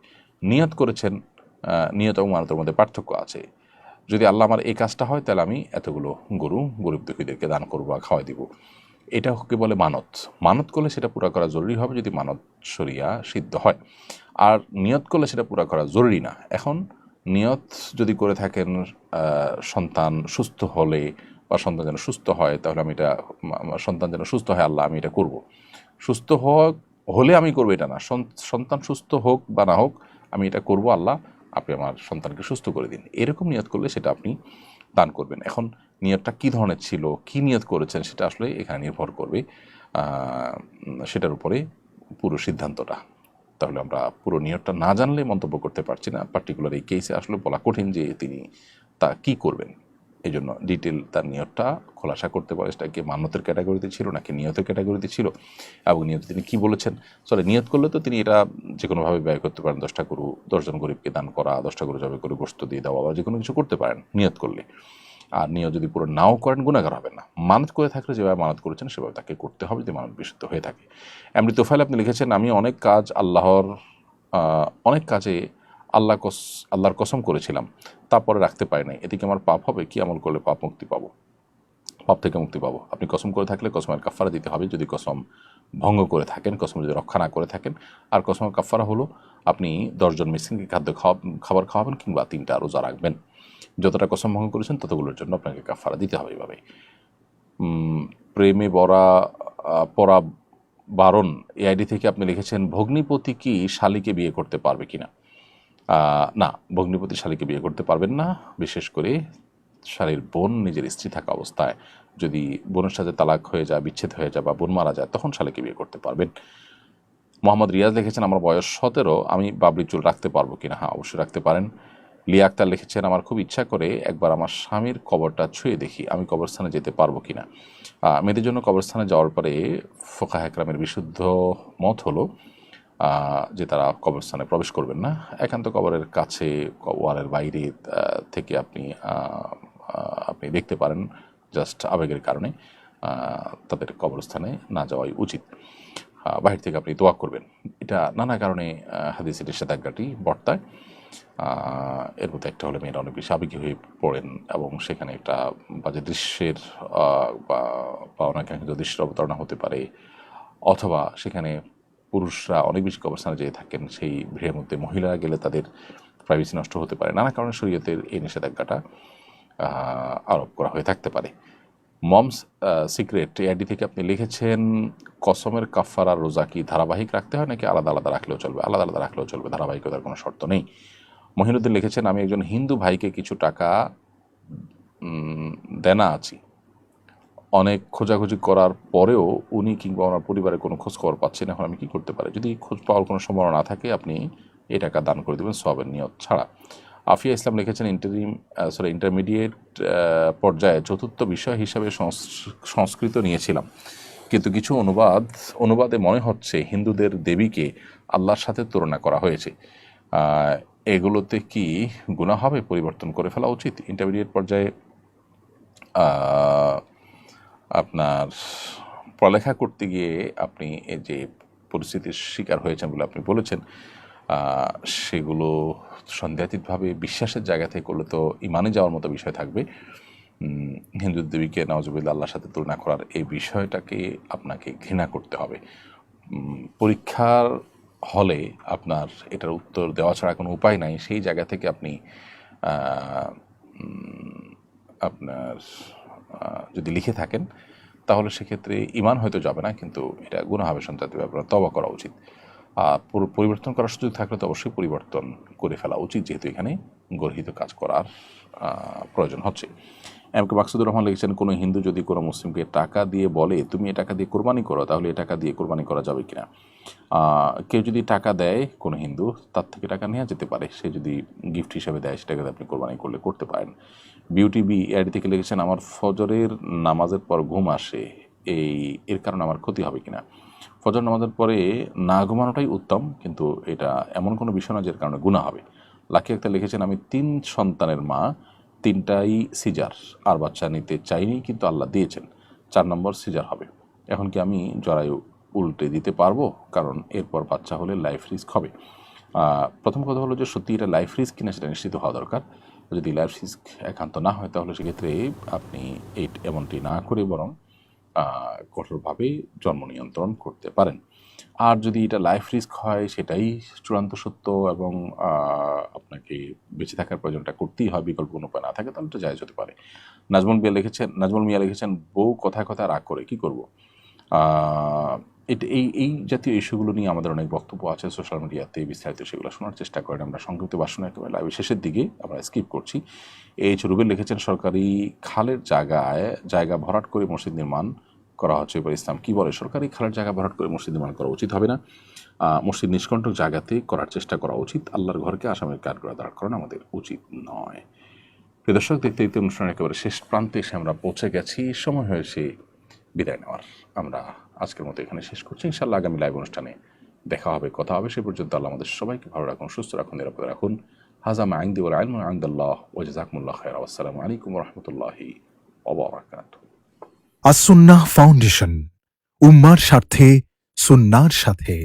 নিয়ত করেছেন, নিয়ত এবং মানতের মধ্যে পার্থক্য আছে। যদি আল্লাহ আমার এই কাজটা হয় তাহলে আমি এতগুলো গরু গরিব দুঃখীদেরকে দান করবো বা খাওয়াই দিব, এটা কি বলে মানত। মানত করলে সেটা পুরা করা জরুরি হবে যদি মানত শরিয়া সিদ্ধ হয়, আর নিয়ত করলে সেটা পুরা করা জরুরি না। এখন নিয়ত যদি করে থাকেন সন্তান সুস্থ হলে বা সন্তান যেন সুস্থ হয়, তাহলে আমি এটা সন্তান যেন সুস্থ হয় আল্লাহ আমি এটা করব। সুস্থ হলে আমি করবো এটা না, সন্তান সুস্থ হোক বা না হোক আমি এটা করব আল্লাহ আপনি আমার সন্তানকে সুস্থ করে দিন, এরকম নিয়ত করলে সেটা আপনি দান করবেন। এখন নিয়তটা কী ধরনের ছিল, কী নিয়ত করেছেন সেটা আসলে এখানে নির্ভর করবে, সেটার উপরে পুরো সিদ্ধান্তটা। তাহলে আমরা পুরো নিয়তটা না জানলে মন্তব্য করতে পারছি না। পার্টিকুলার এই কেসে আসলে বলা কঠিন যে তিনি তা কী করবেন, এই জন্য ডিটেল তার নিয়তটা খোলাসা করতে পারে সেটা কি মান্যতের ক্যাটাগরিতে ছিল নাকি নিয়তের ক্যাটাগরিতে ছিল, এবং নিয়ত তিনি কী বলেছেন। সরি, নিয়ত করলে তো তিনি এটা যে কোনোভাবে ব্যয় করতে পারেন, 10টা গরু 10 জন গরিবকে দান করা, 10টা গরু জবে করে গোশত দিয়ে দেওয়া বা যে কোনো কিছু করতে পারেন নিয়ত করলে। আর নিয়ত যদি পুরো নাও করেন গুনাহগার হবেন না। মানত করে থাকলে যেভাবে মানত করেছেন সেভাবে তাকে করতে হবে যদি মানত বিশুদ্ধ হয়ে থাকে। এমনি তোফাইল আপনি লিখেছেন, আমি অনেক কাজে আল্লাহর কসম করেছিলাম, তারপরে রাখতে পারি নাই, এদিকে আমার পাপ হবে? কি আমল করলে পাপ থেকে মুক্তি পাবো? আপনি কসম করে থাকলে কসমের কাফারা দিতে হবে যদি কসম ভঙ্গ করে থাকেন, কসম যদি রক্ষা না করে থাকেন। আর কসমের কাফারা হলো আপনি 10 জন মিসকিনকে খাবার খাওয়াবেন কিংবা 3টা রোজা রাখবেন। যতটা কসম ভঙ্গ করেছেন ততগুলোর জন্য আপনাকে কাফারা দিতে হবে। এভাবে প্রেমে পরা বারণ এই আইডি থেকে আপনি লিখেছেন, ভগ্নিপতি কি শালীকে বিয়ে করতে পারবে কিনা? না, ভগ্নিপতি শালীকে বিয়ে করতে পারবেন না। বিশেষ করে শালীর বোন নিজের স্ত্রী থাকা অবস্থায় যদি বোনের সাথে তালাক হয়ে যায়, বিচ্ছেদ হয়ে যায় বা বোন মারা যায় তখন শালীকে বিয়ে করতে পারবেন। মোহাম্মদ রিয়াজ লিখেছেন, আমার বয়স 17, আমি বাবরি চুল রাখতে পারবো কিনা? হ্যাঁ, অবশ্যই রাখতে পারেন। লিয়া আক্তার লিখেছেন, আমার খুব ইচ্ছা করে একবার আমার স্বামীর কবরটা ছুঁয়ে দেখি, আমি কবরস্থানে যেতে পারবো কিনা? মেয়েদের জন্য কবরস্থানে যাওয়ার পরে ফোকাহে কেরামের বিশুদ্ধ মত হলো যে তারা কবরস্থানে প্রবেশ করবেন না। একান্ত কবরের কাছে ওয়ালের বাইরে থেকে আপনি দেখতে পারেন, জাস্ট আবেগের কারণে তাদের কবরস্থানে না যাওয়াই উচিত। বাহির থেকে আপনি দোয়া করবেন। এটা নানা কারণে হাদিসের নিষেধাজ্ঞাটি বর্তায়। এর মধ্যে একটা হলে মেয়েরা অনেক বেশি আবেগী হয়ে পড়েন এবং সেখানে একটা বাজে দৃশ্যের বা অনাকাঙ্ক্ষিত দৃশ্যের অবতারণা হতে পারে, অথবা সেখানে পুরুষরা অনেক বেশি কবরস্থানে যেয়ে থাকেন, সেই ভিড়ের মধ্যে মহিলারা গেলে তাদের প্রাইভেসি নষ্ট হতে পারে। নানা কারণে শরীয়তের এই নিষেধাজ্ঞাটা আরোপ করা হয়ে থাকতে পারে। মমস সিক্রেট এআইডি থেকে আপনি লিখেছেন, কসমের কাফারা রোজা কি ধারাবাহিক রাখতে হয় নাকি আলাদা আলাদা রাখলেও চলবে? আলাদা আলাদা রাখলেও চলবে, ধারাবাহিকতার কোনো শর্ত নেই। মহিনুদ্দিন লিখেছেন, আমি একজন হিন্দু ভাইকে কিছু টাকা দেনা আছি, অনেক খোঁজাখুঁজি করার পরেও উনি কিংবা ওনার পরিবারের কোনো খোঁজ খবর পাচ্ছেন, এখন আমি কী করতে পারি? যদি খোঁজ পাওয়ার কোনো সম্ভাবনা না থাকে আপনি এই টাকা দান করে দেবেন সওয়াবের নিয়ত ছাড়া। আফিয়া ইসলাম লিখেছেন, ইন্টারমিডিয়েট পর্যায়ে চতুর্থ বিষয় হিসাবে সংস্কৃত নিয়েছিলাম, কিন্তু কিছু অনুবাদে মনে হচ্ছে হিন্দুদের দেবীকে আল্লাহর সাথে তুলনা করা হয়েছে। এগুলোতে কি গুনাহ হবে? পরিবর্তন করে ফেলা উচিত? ইন্টারমিডিয়েট পর্যায়ে আপনার পড়ালেখা করতে গিয়ে আপনি এই যে পরিস্থিতির শিকার হয়েছেন বলে আপনি বলেছেন, সেগুলো সন্দেহাতীতভাবে বিশ্বাসের জায়গা থেকে করলে তো ইমানে যাওয়ার মতো বিষয় থাকবে। হিন্দু দেবীকে নওয়াজুবিল্লাহ আল্লাহর সাথে তুলনা করার এই বিষয়টাকে আপনাকে ঘৃণা করতে হবে। পরীক্ষার হলে আপনার এটার উত্তর দেওয়া ছাড়া কোনো উপায় নাই, সেই জায়গা থেকে আপনি আপনার যদি লিখে থাকেন তাহলে সেক্ষেত্রে ইমান হয়তো যাবে না, কিন্তু এটা গুনাহ হবে, সন্তান ব্যাপারে তওবা করা উচিত। পরিবর্তন করার সুযোগ থাকলে তো অবশ্যই পরিবর্তন করে ফেলা উচিত, যেহেতু এখানে গর্হিত কাজ করার প্রয়োজন হচ্ছে। এমকে মাকসুদুর রহমান লিখেছেন, কোনো হিন্দু যদি কোনো মুসলিমকে টাকা দিয়ে বলে তুমি এ টাকা দিয়ে কোরবানি করো, তাহলে এ টাকা দিয়ে কোরবানি করা যাবে কিনা? কেউ যদি টাকা দেয় কোনো হিন্দু, তার থেকে টাকা নেওয়া যেতে পারে, সে যদি গিফট হিসেবে দেয় সেটাকে আপনি কোরবানি করলে করতে পারেন। বিউটি বি এআইডি থেকে লিখেছেন, আমার ফজরের নামাজের পর ঘুম আসে, এর কারণে আমার ক্ষতি হবে কিনা? ফজর নামাজের পরে না ঘুমানোটাই উত্তম, কিন্তু এটা এমন কোনো বিষয় না যার কারণে গুনাহ হবে। লাকি একটা লিখেছেন, আমি 3 সন্তানের মা, 3টাই সিজার, আর বাচ্চা নিতে চাইনি কিন্তু আল্লাহ দিয়েছেন, 4 নম্বর সিজার হবে, এখন কি আমি জরায়ু উল্টে দিতে পারবো? কারণ এরপর বাচ্চা হলে লাইফ রিস্ক হবে। প্রথম কথা হলো যে সত্যি এটা লাইফ রিস্ক কিনা সেটা নিশ্চিত হওয়া দরকার। যদি লাইফ রিস্ক একান্ত না হয় তাহলে সেক্ষেত্রে আপনি এমনটি না করে বরং কঠোরভাবে জন্ম নিয়ন্ত্রণ করতে পারেন। আর যদি এটা লাইফ রিস্ক হয় সেটাই চূড়ান্ত সত্য এবং আপনাকে বেঁচে থাকার প্রয়োজনটা করতেই হয়, বিকল্প কোনো উপায় না থাকে, তাহলে এটা জায়েজ হতে পারে। নাজমুল মিয়া লিখেছেন, বউ কথায় কথায় রাগ করে কি করব? এই জাতীয় ইস্যুগুলো নিয়ে আমাদের অনেক বক্তব্য আছে সোশ্যাল মিডিয়াতে, বিস্তারিত সেগুলো শোনার চেষ্টা করেন। আমরা সংক্ষিপ্ত ভাষণ একেবারে লাইভের শেষের দিকে আমরা স্কিপ করছি। রুবেল লিখেছেন, সরকারি খালের জায়গা ভরাট করে মসজিদ নির্মাণ করা হচ্ছে, এবার ইসলাম কি বলে? সরকারি খালের জায়গা ভরাট করে মসজিদ নির্মাণ করা উচিত হবে না, মসজিদ নিষ্কণ্টক জায়গাতে করার চেষ্টা করা উচিত। আল্লাহর ঘরকে আসামের কাঠগড়া দাঁড় করানো আমাদের উচিত নয়। প্রিয় দর্শক, দেখতে দেখতে অনুষ্ঠানের একেবারে শেষ প্রান্তে এসে আমরা পৌঁছে গেছি, সময় হয়েছে বিদায় নেওয়ার। আমরা আজকের মতো এখানে শেষ করছি। ইনশাআল্লাহ আগামী লাইভ অনুষ্ঠানে দেখা হবে, কথা হবে। সে পর্যন্ত আল্লাহ আমাদের সবাইকে ভালো রাখুন, সুস্থ রাখুন, নিরাপদে রাখুন। হাজা মা ইনদি ওয়াল ইলমু ইনদাল্লাহ ওয়া জাযাকুমুল্লাহু খায়রা। আসসালামু আলাইকুম ওয়া রাহমাতুল্লাহি ওয়া বারাকাতুহু।
আসুন্নাহ ফাউন্ডেশন, উম্মার স্বার্থে সুন্নাহর সাথে।